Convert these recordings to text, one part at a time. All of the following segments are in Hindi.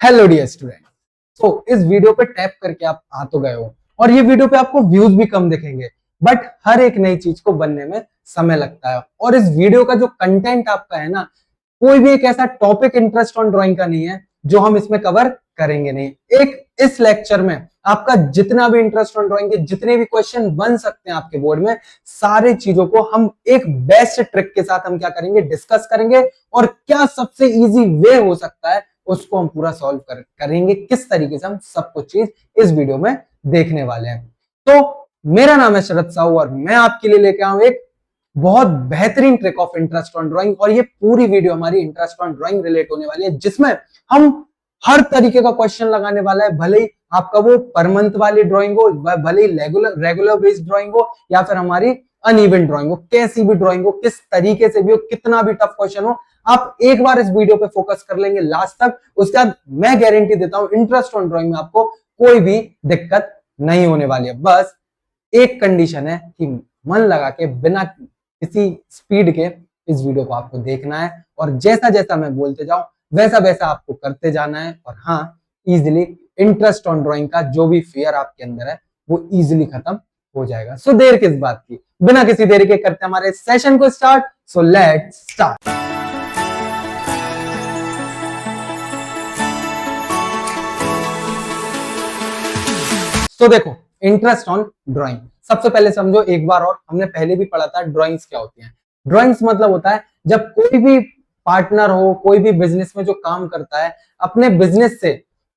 Hello dear student. तो इस वीडियो पे टैप करके आप आ तो गए हो और ये वीडियो पे आपको व्यूज भी कम दिखेंगे, बट हर एक नई चीज को बनने में समय लगता है। और इस वीडियो का जो कंटेंट आपका है ना, कोई भी एक ऐसा टॉपिक इंटरेस्ट ऑन ड्राइंग का नहीं है जो हम इसमें कवर करेंगे नहीं। एक इस लेक्चर में आपका जितना भी इंटरेस्ट ऑन ड्राइंग के जितने भी क्वेश्चन बन सकते हैं आपके बोर्ड में, सारी चीजों को हम एक बेस्ट ट्रिक के साथ हम क्या करेंगे, डिस्कस करेंगे। और क्या सबसे इजी वे हो सकता है उसको हम पूरा सॉल्व करेंगे, किस तरीके से हम सब कुछ चीज इस वीडियो में देखने वाले हैं। तो मेरा नाम है शरद साहू और मैं आपके लिए लेके आऊं एक बहुत बेहतरीन trick of interest on drawing. और ये पूरी वीडियो हमारी इंटरेस्ट ऑन ड्राइंग रिलेट होने वाली है, जिसमें हम हर तरीके का क्वेश्चन लगाने वाला है। भले ही आपका वो पर मंथ वाली ड्राइंग हो, भले ही रेगुलर बेस्ड ड्राइंग हो, या फिर हमारी अनइवन ड्राइंग हो, कैसी भी ड्राइंग हो, किस तरीके से भी हो, कितना भी टफ क्वेश्चन हो, आप एक बार इस वीडियो पे फोकस कर लेंगे लास्ट तक, उसके बाद मैं गारंटी देता हूं इंटरेस्ट ऑन ड्राइंग में आपको कोई भी दिक्कत नहीं होने वाली है। बस एक कंडीशन है कि मन लगा के बिना किसी स्पीड के इस वीडियो को आपको देखना है, और जैसा जैसा मैं बोलते जाऊं वैसा वैसा आपको करते जाना है। और हाँ, इजिली इंटरेस्ट ऑन ड्राइंग का जो भी फियर आपके अंदर है वो इजिली खत्म हो जाएगा। सो देर किस बात की, बिना किसी देरी के करते हमारे सेशन को स्टार्ट। So let's start. तो देखो, इंटरेस्ट ऑन ड्राइंग सबसे पहले समझो एक बार, और हमने पहले भी पढ़ा था ड्राइंग्स क्या होती हैं। ड्राइंग्स मतलब होता है जब कोई भी पार्टनर हो, कोई भी बिजनेस में जो काम करता है, अपने बिजनेस से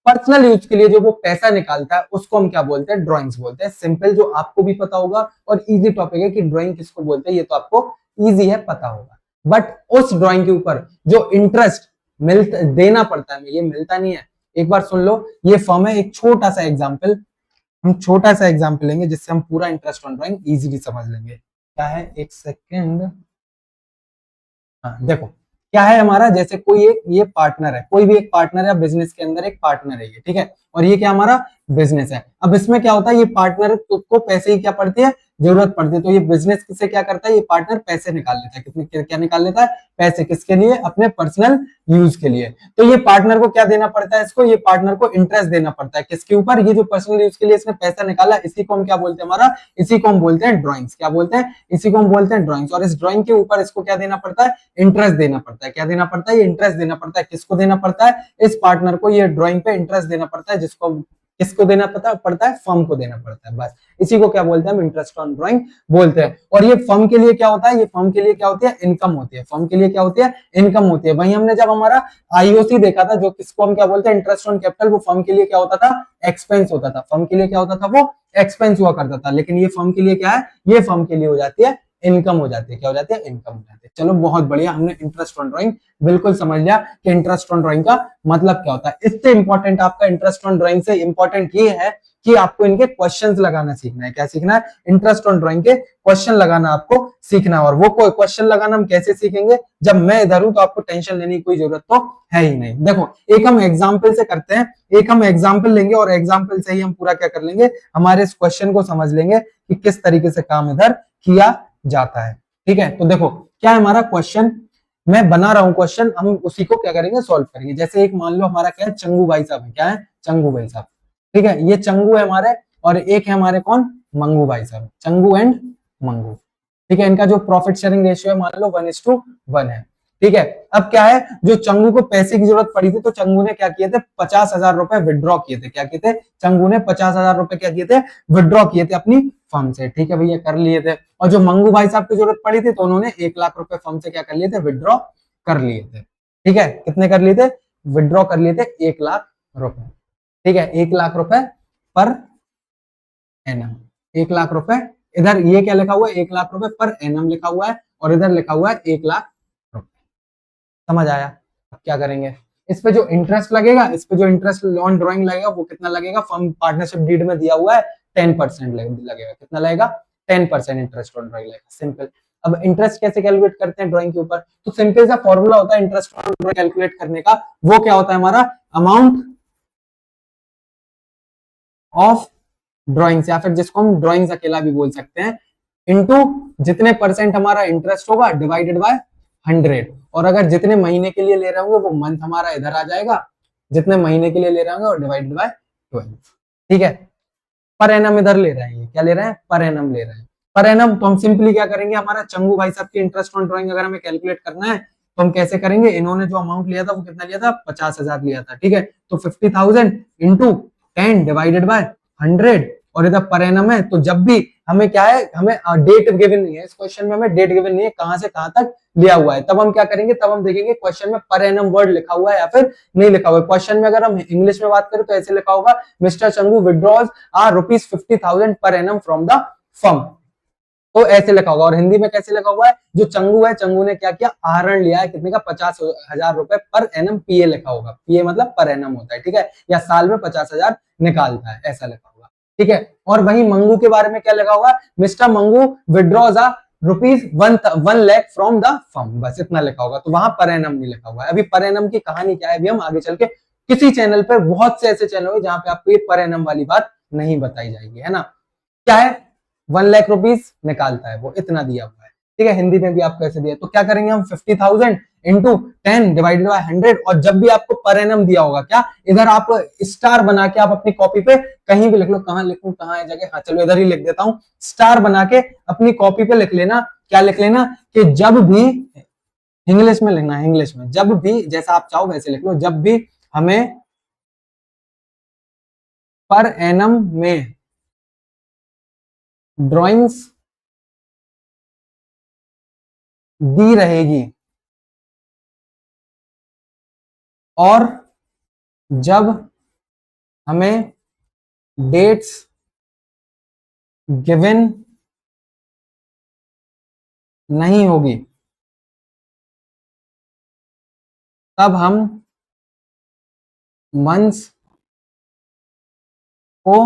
पर्सनल यूज के लिए जो वो पैसा निकालता है, उसको हम क्या बोलते हैं, ड्राइंग्स बोलते हैं। सिंपल, जो आपको भी पता होगा और इजी टॉपिक है कि ड्राइंग किसको बोलते हैं, ये तो आपको इजी है, पता होगा। बट उस ड्राइंग के ऊपर जो इंटरेस्ट देना पड़ता है, ये मिलता नहीं है। एक बार सुन लो, ये फॉर्म है। एक छोटा सा एग्जाम्पल, हम छोटा सा एग्जांपल लेंगे जिससे हम पूरा इंटरेस्ट ऑन ड्राइंग इजीली समझ लेंगे। क्या है, एक सेकेंड। हाँ देखो, क्या है हमारा, जैसे कोई एक ये पार्टनर है, कोई भी एक पार्टनर है बिजनेस के अंदर, एक पार्टनर है ये, ठीक है। और ये क्या हमारा बिजनेस है। अब इसमें क्या होता है, ये पार्टनर को पैसे की क्या पड़ती है, जरूरत पड़ती है। तो ये बिजनेस से क्या करता है, ये पार्टनर पैसे निकाल लेता है। कितने क्या निकाल लेता है, पैसे। किसके लिए, अपने पर्सनल यूज के लिए। तो ये पार्टनर को क्या देना पड़ता है, इसको, ये पार्टनर को इंटरेस्ट देना पड़ता है। किसके ऊपर, ये जो पर्सनल यूज के लिए इसने पैसा निकाला, इसी को हम क्या बोलते हैं, हमारा इसी को हम बोलते हैं ड्राइंग्स। क्या बोलते हैं, इसी को हम बोलते हैं ड्राइंग्स। और इस ड्राइंग के ऊपर इसको क्या देना पड़ता है, इंटरेस्ट देना पड़ता है। क्या देना पड़ता है, ये इंटरेस्ट देना पड़ता है। किसको देना पड़ता है, इस पार्टनर को ये ड्राइंग पे इंटरेस्ट देना पड़ता है, जिसको किसको देना पड़ता है, फर्म को देना पड़ता है। बस इसी को क्या बोलते हैं, हम इंटरेस्ट ऑन ड्राइंग बोलते हैं। और ये फर्म के लिए क्या होता है, ये फर्म के लिए क्या होती है, इनकम होती है। फर्म के लिए क्या होती है, इनकम होती है। वहीं हमने जब हमारा आईओसी देखा था, जो किसको हम क्या बोलते हैं, इंटरेस्ट ऑन कैपिटल, वो फर्म के लिए क्या होता था, एक्सपेंस होता था। फर्म के लिए क्या होता था, वो एक्सपेंस हुआ करता था। लेकिन ये फर्म के लिए क्या है, ये फर्म के लिए हो जाती है इनकम, हो जाती है। क्या हो जाती है, इनकम हो जाती है। चलो बहुत बढ़िया, हमने इंटरेस्ट ऑन ड्राइंग बिल्कुल समझ लिया कि इंटरेस्ट ऑन ड्राइंग का मतलब क्या होता है। इससे इंपॉर्टेंट आपका इंटरेस्ट ऑन ड्राइंग से इंपॉर्टेंट ये है कि आपको इनके क्वेश्चंस लगाना सीखना है। क्या सीखना है, इंटरेस्ट ऑन ड्राइंग के क्वेश्चन लगाना आपको सीखना है। और वो क्वेश्चन लगाना हम कैसे सीखेंगे, जब मैं इधर हूं तो आपको टेंशन लेने की कोई जरूरत तो है ही नहीं। देखो, एक हम एग्जाम्पल से करते हैं, एक हम एग्जाम्पल लेंगे और एग्जाम्पल से ही हम पूरा क्या कर लेंगे, हमारे इस क्वेश्चन को समझ लेंगे कि किस तरीके से काम इधर किया जाता है। ठीक है, तो देखो क्या है हमारा क्वेश्चन, मैं बना रहा हूं क्वेश्चन, हम उसी को क्या करेंगे, सॉल्व करेंगे। जैसे एक मान लो हमारा क्या है, चंगू भाई साहब है। क्या है, चंगू भाई साहब। ठीक है, ये चंगू है हमारे, और एक है हमारे कौन, मंगू भाई साहब। चंगू एंड मंगू। ठीक है, इनका जो प्रॉफिट शेयरिंग रेशियो है मान लो 1:1 है। ठीक है, अब क्या है, जो चंगू को पैसे की जरूरत पड़ी थी, तो चंगू ने क्या किए थे, 50,000 रुपए विड्रॉ किए थे। क्या किए थे, चंगू ने 50,000 रुपए क्या किए थे, विड्रॉ किए थे अपनी फर्म से। ठीक है भैया, कर लिए थे। और जो मंगू भाई साहब की जरूरत पड़ी थी, तो उन्होंने 1,00,000 रुपए फर्म से क्या कर लिए थे, विड्रॉ कर लिए थे। ठीक है, कितने कर लिए थे, विड्रॉ कर लिए थे 1,00,000 रुपए। ठीक है, 1,00,000 रुपए पर एनम, 1,00,000 रुपए। इधर ये क्या लिखा हुआ है, 1,00,000 रुपए पर एनम लिखा हुआ है, और इधर लिखा हुआ है 1,00,000 रुपए। समझ आया। अब क्या करेंगे, इस पे जो इंटरेस्ट लगेगा, इस पे जो इंटरेस्ट ऑन ड्राइंग लगेगा, वो कितना लगेगा, फर्म पार्टनरशिप डीड में दिया हुआ है 10% लगेगा। कितना लगेगा, 10% इंटरेस्ट ऑन ड्राइंग लगेगा। सिंपल। अब इंटरेस्ट कैसे कैलकुलेट करते हैं ड्राइंग के ऊपर, तो सिंपल सा फॉर्मूला होता है इंटरेस्ट ऑन ड्राइंग कैलकुलेट करने का। वो क्या होता है हमारा, अमाउंट ऑफ ड्राइंग्स, या फिर जिसको हम ड्राइंग्स अकेला भी बोल सकते हैं, इनटू जितने परसेंट हमारा इंटरेस्ट होगा डिवाइडेड बाय 100। और अगर जितने महीने के लिए ले रहे होंगे वो मंथ हमारा इधर आ जाएगा, जितने महीने के लिए ले रहे होंगे और डिवाइडेड बाय 12। ठीक है, पर एनम इधर ले रहे हैं, ये क्या ले रहे हैं, पर एनम ले रहे हैं। पर एनम तो हम सिंपली क्या करेंगे, हमारा चंगू भाई साहब की इंटरेस्ट ऑन ड्राइंग अगर हमें कैलकुलेट करना है तो हम कैसे करेंगे, इन्होंने जो अमाउंट लिया था वो कितना लिया था, 50,000 लिया था। ठीक है, तो 50,000 इंटू 10 डिवाइडेड बाय 100, और इधर पर एनम है, तो जब भी हमें क्या है, हमें डेट गिवन नहीं है इस क्वेश्चन में, हमें डेट गिवन नहीं है कहां से कहां तक लिया हुआ है, तब हम क्या करेंगे, तब हम देखेंगे क्वेश्चन में पर एनम वर्ड लिखा हुआ है या फिर नहीं लिखा हुआ है। क्वेश्चन में अगर हम इंग्लिश में बात करें तो ऐसे लिखा होगा, mister Changu withdraws ₹50,000 per annum from the firm, तो ऐसे लिखा होगा। और हिंदी में कैसे लिखा हुआ है, जो चंगू है, चंगू ने क्या किया, आहरण लिया है कितने का, 50,000 रुपए पर एनम, पीए लिखा होगा, पीए मतलब पर एनम होता है। ठीक है, या साल में 50,000 निकालता है, ऐसा लिखा होगा। ठीक है, और वहीं मंगू के बारे में क्या लिखा होगा, mister Mangu withdraws ₹1 lakh from the firm, बस इतना लिखा होगा, तो वहां पर एनम नहीं लिखा हुआ है। अभी पर एनम की कहानी क्या है, अभी हम आगे चल के किसी चैनल पर, बहुत से ऐसे चैनल होंगे जहां पे आपको ये पर एनम वाली बात नहीं बताई जाएगी, है ना। क्या है, 1 लाख रुपीज निकालता है वो, इतना दिया हुआ है। ठीक है, हिंदी में भी आपको ऐसे दिया, तो क्या करेंगे हम, 50,000 इंटू 10 डिवाइडेड बाय 100, और जब भी आपको पर एनम दिया होगा, क्या इधर आप स्टार बना के आप अपनी कॉपी पे कहीं भी लिख लो, कहां लिखूं, कहां है जगह, हाँ चलो इधर ही लिख देता हूं, स्टार बना के अपनी कॉपी पे लिख लेना, क्या लिख लेना, कि जब भी, इंग्लिश में लिखना है, इंग्लिश में, जब भी, जैसा आप चाहो वैसे लिख लो, जब भी हमें पर एनम में ड्राइंग्स दी रहेगी और जब हमें डेट्स गिवन नहीं होगी तब हम मंथ्स को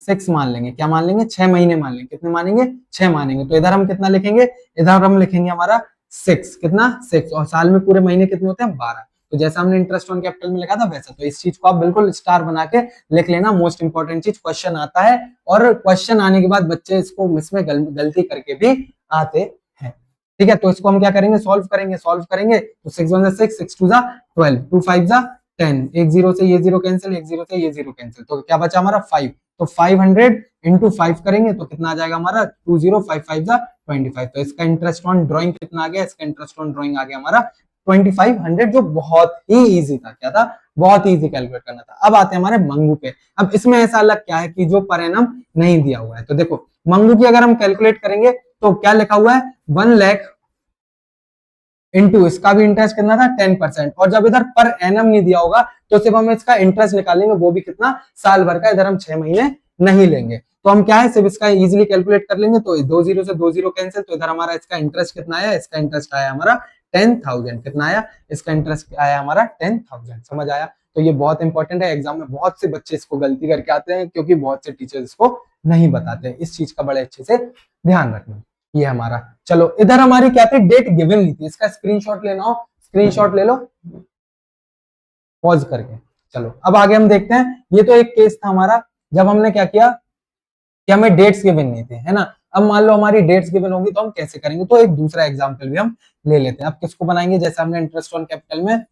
6 मान लेंगे, क्या मान लेंगे, 6 महीने मान लेंगे, कितने मानेंगे, 6 मानेंगे। तो इधर हम कितना लिखेंगे, इधर हम लिखेंगे हमारा 6, कितना 6, और साल में पूरे महीने कितने होते हैं, 12। तो जैसा हमने इंटरेस्ट ऑन कैपिटल में लिखा था वैसा, तो इस चीज को आप बिल्कुल स्टार बना के लिख लेना, मोस्ट इंपॉर्टेंट चीज, क्वेश्चन आता है और क्वेश्चन आने के बाद बच्चे इसको इसमें गलती करके भी आते हैं। ठीक है, तो इसको हम क्या करेंगे, सॉल्व करेंगे, तो 6 1 6, 6 2 12, 2 5 10, एक जीरो से ये जीरो कैंसिल, एक जीरो से ये जीरो कैंसिल, तो क्या बचा हमारा 5, तो 500 इंटू 5 करेंगे तो कितना आ जाएगा हमारा, 2055 तो इसका इंटरेस्ट ऑन ड्राइंग कितना आ गया, इसका इंटरेस्ट ऑन ड्राइंग आ गया हमारा 2500, जो बहुत ही इजी था, क्या था, बहुत ही इजी कैलकुलेट करना था। अब आते हैं हमारे मंगू पे। अब इसमें ऐसा अलग क्या है कि जो पर एनम नहीं दिया हुआ है, तो देखो मंगू की अगर हम कैलकुलेट करेंगे तो क्या लिखा हुआ है, 1 लाख इंटू इसका भी इंटरेस्ट कितना था, 10%, और जब इधर पर एनम नहीं दिया होगा तो सिर्फ हम इसका इंटरेस्ट निकालेंगे, वो भी कितना, साल भर का, इधर हम 6 महीने नहीं लेंगे। तो हम क्या है, सिर्फ इसका इजीली कैलकुलेट कर लेंगे, तो 2 जीरो से 2 जीरो कैंसिल, तो इधर हमारा इसका इंटरेस्ट कितना आया, इसका इंटरेस्ट आया हमारा 10,000, कितना आया, इसका इंटरेस्ट आया हमारा 10,000, समझ आया। तो ये बहुत इंपॉर्टेंट है, एग्जाम में बहुत से बच्चे इसको गलती करके आते हैं, क्योंकि बहुत से टीचर्स इसको नहीं बताते हैं, इस चीज का बड़े अच्छे से ध्यान रखना। ये हमारा, चलो इधर हमारी क्या थी, डेट गिवन ली थी, इसका स्क्रीनशॉट लेना हो स्क्रीनशॉट ले लो पॉज करके। चलो अब आगे हम देखते हैं, ये तो एक केस था हमारा जब हमने क्या किया कि हमें डेट्स गिवन नहीं थे, है ना। अब मान लो हमारी डेट्स गिवन होगी तो हम कैसे करेंगे, तो एक दूसरा एग्जांपल भी हम ले लेते हैं। अब किसको बनाएंगे, जैसे हमने इंटरेस्ट ऑन कैपिटल में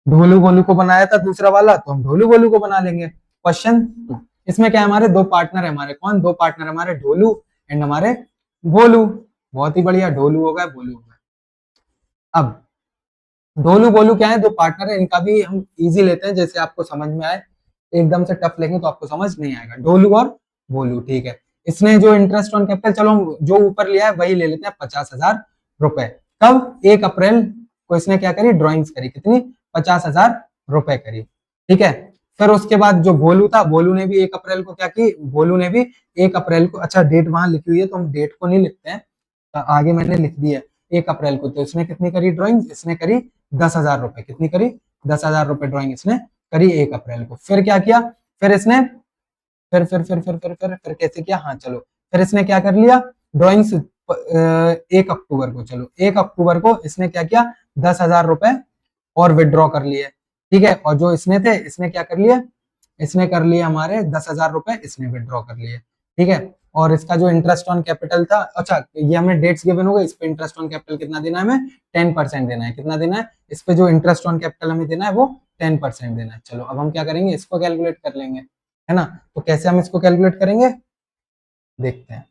ढोलू गोलू को बनाया था दूसरा वाला, तो हम ढोलू गोलू को बना लेंगे। क्वेश्चन 2, इसमें क्या है, हमारे दो पार्टनर है, हमारे कौन, दो पार्टनर हमारे ढोलू एंड हमारे भोलू, बहुत ही बढ़िया, ढोलू हो गया भोलू हो गया। अब ढोलू बोलू क्या है, दो पार्टनर है, इनका भी हम इजी लेते हैं जैसे आपको समझ में आए, एकदम से टफ लेंगे तो आपको समझ नहीं आएगा। ढोलू और भोलू, ठीक है, इसने जो इंटरेस्ट ऑन कैपिटल, चलो हम जो ऊपर लिया है वही ले लेते हैं, 50,000 रुपए। कब, 1 अप्रैल को इसने क्या करी, ड्रॉइंग्स करी, कितनी, 50,000 रुपए करी। ठीक है, फिर उसके बाद जो भोलू था, भोलू ने भी 1 अप्रैल को क्या की, भोलू ने भी 1 अप्रैल को, अच्छा डेट वहां लिखी हुई है तो हम डेट को नहीं लिखते हैं, आगे मैंने लिख दिया 1 अप्रैल को, तो इसने कितनी करी ड्रॉइंग, इसने करी 10,000 रुपए, कितनी करी, 10,000 रुपए ड्रॉइंग इसने करी 1 अप्रैल को। फिर क्या किया, फिर इसने फिर कैसे किया, हाँ चलो, फिर इसने क्या कर लिया, ड्रॉइंग्स 1 अक्टूबर को, चलो 1 अक्टूबर को इसने क्या किया, 10,000 रुपए और विड्रॉ कर लिए। ठीक है, और जो इसने थे, इसने क्या कर लिया, इसने कर लिए हमारे 10,000 रुपए इसने विड्रॉ कर लिए। ठीक है, और इसका जो इंटरेस्ट ऑन कैपिटल था, अच्छा ये हमें डेट्स गिवन हो गए, इस पे इंटरेस्ट ऑन कैपिटल कितना देना है हमें, 10% देना है, कितना देना है, इस पे जो इंटरेस्ट ऑन कैपिटल हमें देना है वो 10% देना है। चलो अब हम क्या करेंगे, इसको कैलकुलेट कर लेंगे, है ना। तो कैसे हम इसको कैलकुलेट करेंगे, देखते हैं।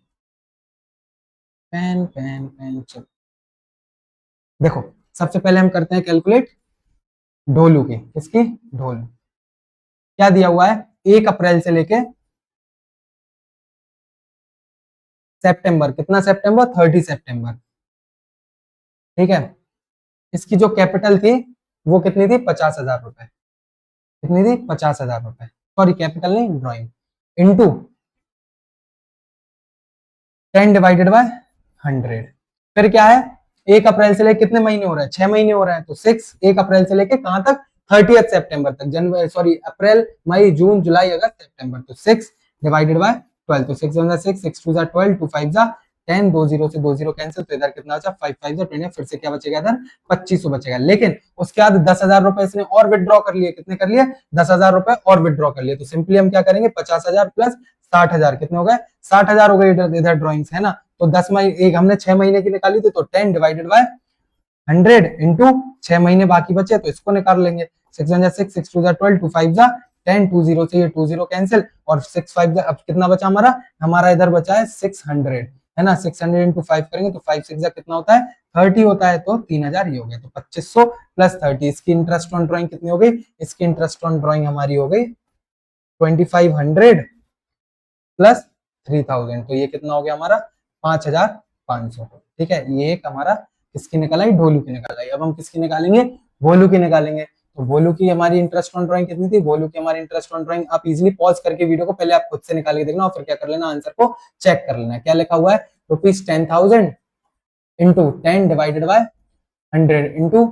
पेन पेन पेन, चलो देखो, सबसे पहले हम करते हैं कैलकुलेट ढोलू की। किसकी, ढोलू। क्या दिया हुआ है, 1 अप्रैल से लेके सितंबर, कितना सितंबर, 30 सितंबर, ठीक है। इसकी जो कैपिटल थी वो कितनी थी, 50,000 रुपए। कितनी थी, 50,000 रुपए, सॉरी कैपिटल नहीं, ड्रॉइंग, इंटू 10/100। फिर क्या है, 1 अप्रैल से लेके कितने महीने हो रहे हैं, 6 महीने हो रहे हैं, तो 6, 1 अप्रैल से लेके कहां तक, 30 सितंबर तक, जनवरी सॉरी अप्रैल मई जून जुलाई अगस्त सितंबर, तो 6/12, तो 6 6 2 12, 2 5 10, 2 जीरो से 2 जीरो कैंसिल, तो इधर कितना बचा, 5 5 20, फिर से क्या बचेगा इधर, 2500 बचेगा। लेकिन उसके बाद 10,000 रुपए इसने और विड्रॉ कर लिए, कितने कर लिए, 10,000 रुपए और विड्रॉ कर लिए। तो सिंपली हम क्या करेंगे, 50,000 प्लस 60,000 कितने हो गए, 60,000 हो गए इधर ड्रॉइंग्स, है ना। तो 10 महीने, एक हमने 6 महीने की निकाली थी, तो 10/100 इंटू 6 महीने बाकी बचे, तो इसको निकाल लेंगे। 6 6 2 12, 2 5 10, 2 जीरो से ये 2 जीरो कैंसिल, और 6 5 अब कितना बचा हमारा, हमारा इधर बचा है 600, है ना। 600 इंटू 5 करेंगे तो 5 6 कितना होता है, 30 होता है, तो 3,000 ये हो गया। तो 2500 प्लस 30, इसकी इंटरेस्ट ऑन ड्रॉइंग कितनी हो गई, इसकी इंटरेस्ट ऑन ड्रॉइंग हमारी हो गई 2500 प्लस 3000, तो ये कितना हो गया हमारा, 5,500। ठीक है, ये एक हमारा किसकी निकल आई, ढोलू की निकल आई। अब हम किसकी निकालेंगे, भोलू की निकालेंगे। तो भोलू की हमारी इंटरेस्ट ऑन ड्राइंग कितनी थी, भोलू की हमारी इंटरेस्ट ऑन ड्राइंग, आप इजीली पॉज करके वीडियो को पहले आप खुद से निकाल के देखना, और फिर क्या कर लेना, आंसर को चेक कर लेना। क्या लिखा हुआ है, ₹10,000 इंटू 10/100 इंटू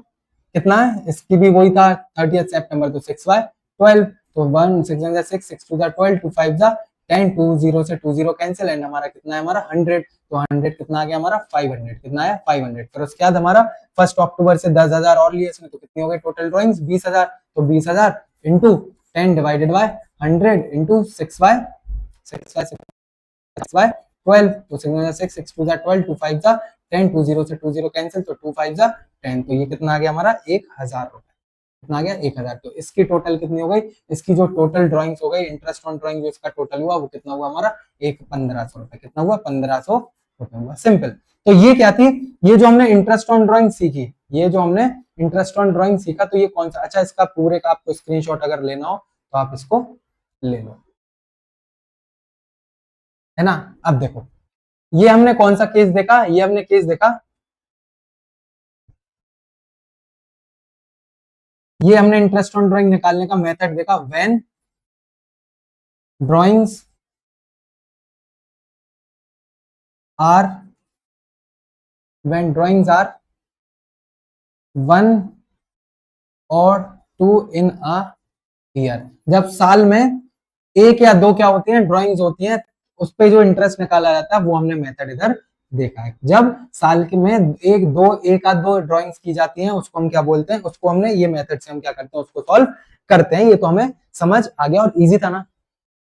कितना है, इसकी भी वही था 30 सितंबर, तो 6/12, तो 1 6 6 6 2 12, 2 5 10, 2 जीरो से 2 जीरो कैंसिल, एंड हमारा कितना है, हमारा 100, तो 100 कितना आ गया हमारा, 500, कितना है 500। फिर उसके बाद हमारा 1 अक्टूबर से 10,000 और लिए इसमें, तो कितनी हो गई टोटल ड्रॉइंग्स, 20,000, तो 20,000 इंटू 10/100 इंटू 6/12, तो 6 6 2 12, 2 5 10, 2 जीरो से 2 जीरो कैंसिल, तो 2 5 10, तो ये कितना आ गया हमारा 1,000 रुपए, कितना आ गया 1,000। तो इसकी टोटल कितनी हो गई, इसकी जो टोटल ड्राइंग्स हो गई, इंटरेस्ट ऑन ड्राइंग जो इसका टोटल हुआ वो कितना हुआ हमारा, 1,500 रुपए, कितना हुआ 1,500 रुपए हुआ, सिंपल। तो ये क्या थी, ये जो हमने इंटरेस्ट ऑन ड्राइंग सीखी, ये जो हमने इंटरेस्ट ऑन ड्राइंग सीखा, तो ये कौन सा, अच्छा इसका पूरे का आपको स्क्रीनशॉट अगर लेना हो तो आप इसको ले लो, है ना। अब देखो, ये हमने कौन सा केस देखा, ये हमने केस देखा, ये हमने इंटरेस्ट ऑन ड्राइंग निकालने का मेथड देखा, when drawings are when drawings are 1 और 2 इन अ ईयर, जब साल में एक या दो क्या होती हैं, ड्राइंग्स होती हैं, उस पे जो इंटरेस्ट निकाला जाता है वो हमने मेथड इधर देखा है। जब साल के में एक आध दो ड्राइंग्स की जाती हैं, उसको हम क्या बोलते हैं, उसको हमने ये मेथड से हम क्या करते हैं, उसको सॉल्व करते हैं। ये तो हमें समझ आ गया और इजी था ना।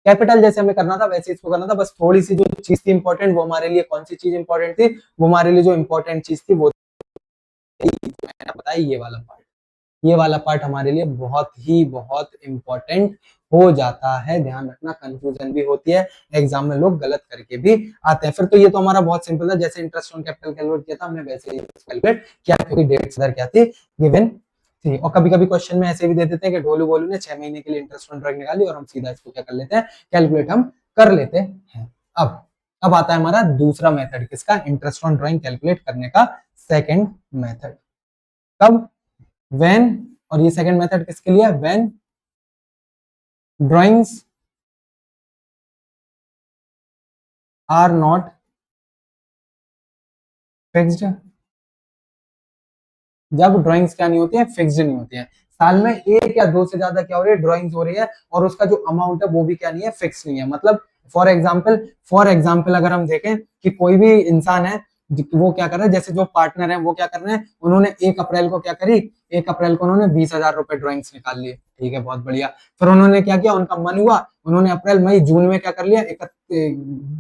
कैपिटल जैसे हमें करना था वैसे इसको करना था, बस थोड़ी सी जो चीज थी इंपॉर्टेंट, वो हमारे लिए कौन सी चीज इंपॉर्टेंट थी, वो हमारे लिए जो इंपॉर्टेंट चीज थी वो मैंने बताया, ये वाला पार्ट हमारे लिए बहुत इंपॉर्टेंट हो जाता है। ध्यान रखना, कंफ्यूजन भी होती है, एग्जाम में लोग गलत करके भी आते हैं। फिर तो ये तो हमारा बहुत सिंपल था, जैसे इंटरेस्ट ऑन कैपिटल कैलकुलेट किया था हमने वैसे ही कैलकुलेट किया, क्योंकि डेट्स इधर क्या थी, गिवन थी। और कभी कभी क्वेश्चन में ऐसे भी दे देते हैं कि ढोलू बोलू ने 6 महीने के लिए इंटरेस्ट ऑन ड्रॉइंग निकाली, और हम सीधा इसको क्या कर लेते हैं, कैलकुलेट हम कर लेते हैं। अब आता है हमारा दूसरा मेथड, किसका, इंटरेस्ट ऑन ड्रॉइंग कैलकुलेट करने का सेकेंड मेथड। कब, व्हेन, और ये सेकंड मेथड किसके लिए, when drawings are not fixed, जब ड्राइंग्स क्या नहीं होती है, फिक्स्ड नहीं होती है। साल में एक या दो से ज्यादा क्या हो रही है, ड्राइंग्स हो रही है, और उसका जो अमाउंट है वो भी क्या नहीं है, फिक्स नहीं है। मतलब फॉर एग्जाम्पल अगर हम देखें कि कोई भी इंसान है, वो क्या कर रहा है, जैसे जो पार्टनर है वो क्या कर रहे हैं, उन्होंने 1 अप्रैल को क्या करी, 1 अप्रैल को उन्होंने 20,000 रुपए ड्राइंग्स निकाल लिए, ठीक है, बहुत बढ़िया। फिर उन्होंने क्या किया, उनका मन हुआ, उन्होंने अप्रैल मई जून में क्या कर लिया,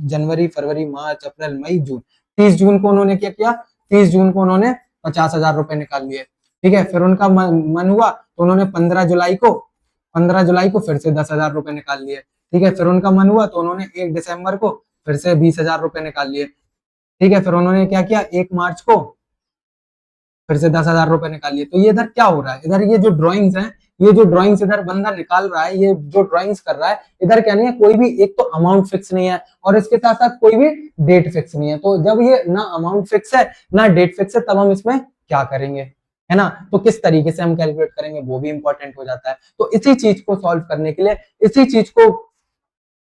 जनवरी फरवरी मार्च अप्रैल मई जून, 30 जून को उन्होंने क्या किया, 30 जून को उन्होंने 50,000 रुपए निकाल लिए। ठीक है, फिर उनका मन हुआ तो उन्होंने 15 जुलाई को फिर से 10,000 रुपए निकाल लिए। ठीक है, फिर उनका मन हुआ तो उन्होंने 1 दिसंबर को फिर से 20,000 रुपए निकाल लिए। ठीक है, फिर उन्होंने क्या किया, 1 मार्च को फिर से 10,000 रुपए निकाल लिए। तो ये इधर क्या हो रहा है, इधर ये जो ड्रॉइंग्स हैं, ये जो ड्रॉइंग्स इधर बंदा निकाल रहा है, ये जो ड्रॉइंग्स कर रहा है, इधर क्या नहीं है, कोई भी एक तो अमाउंट फिक्स नहीं है और इसके साथ साथ कोई भी डेट फिक्स नहीं है। तो जब ये ना अमाउंट फिक्स है ना डेट फिक्स है, तब हम इसमें क्या करेंगे, है ना। तो किस तरीके से हम कैलकुलेट करेंगे वो भी इंपॉर्टेंट हो जाता है। तो इसी चीज को सॉल्व करने के लिए, इसी चीज को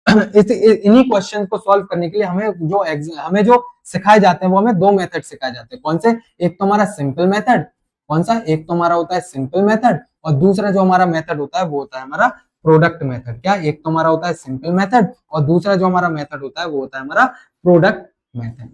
इन्हीं क्वेश्चन को सॉल्व करने के लिए हमें जो सिखाए जाते हैं वो हमें दो मेथड सिखाए जाते हैं। कौन से, एक तो हमारा सिंपल मेथड, कौन सा, एक तो हमारा होता है सिंपल मेथड, और दूसरा जो हमारा मेथड होता है वो होता है हमारा प्रोडक्ट मेथड। क्या, एक तो हमारा होता है सिंपल मेथड और दूसरा जो हमारा मेथड होता है वो होता है हमारा प्रोडक्ट मेथड।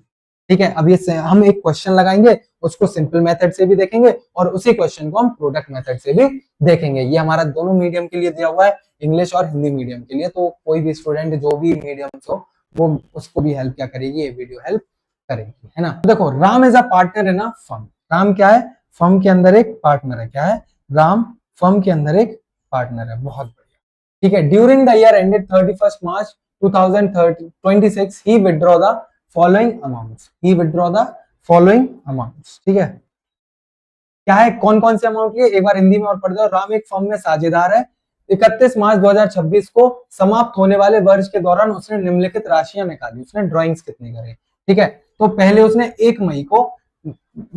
ठीक है, अब ये हम एक क्वेश्चन लगाएंगे, उसको सिंपल मेथड से भी देखेंगे और उसी क्वेश्चन को हम प्रोडक्ट मेथड से भी देखेंगे। ये हमारा दोनों मीडियम के लिए दिया हुआ है, इंग्लिश और हिंदी मीडियम के लिए। तो कोई भी स्टूडेंट जो भी मीडियम से हो वो उसको भी हेल्प क्या करेगी, ये वीडियो हेल्प करेगी, है ना। देखो, Ram is a partner in a firm. Ram क्या है, फर्म के अंदर एक पार्टनर है। क्या है, राम फर्म के अंदर एक पार्टनर है। बहुत बढ़िया। ठीक है, during the year ended 31 March 2026 he withdraw the following amounts. He withdraw the following amounts. ठीक है, क्या है, कौन कौन से अमाउंट के, एक बार हिंदी में और पढ़ दो। राम एक फर्म में साझेदार है। 31 मार्च 2026 को समाप्त होने वाले वर्ष के दौरान उसने निम्नलिखित राशियां निकाली। उसने ड्राइंग्स कितनी करे। ठीक है, तो पहले उसने 1 मई को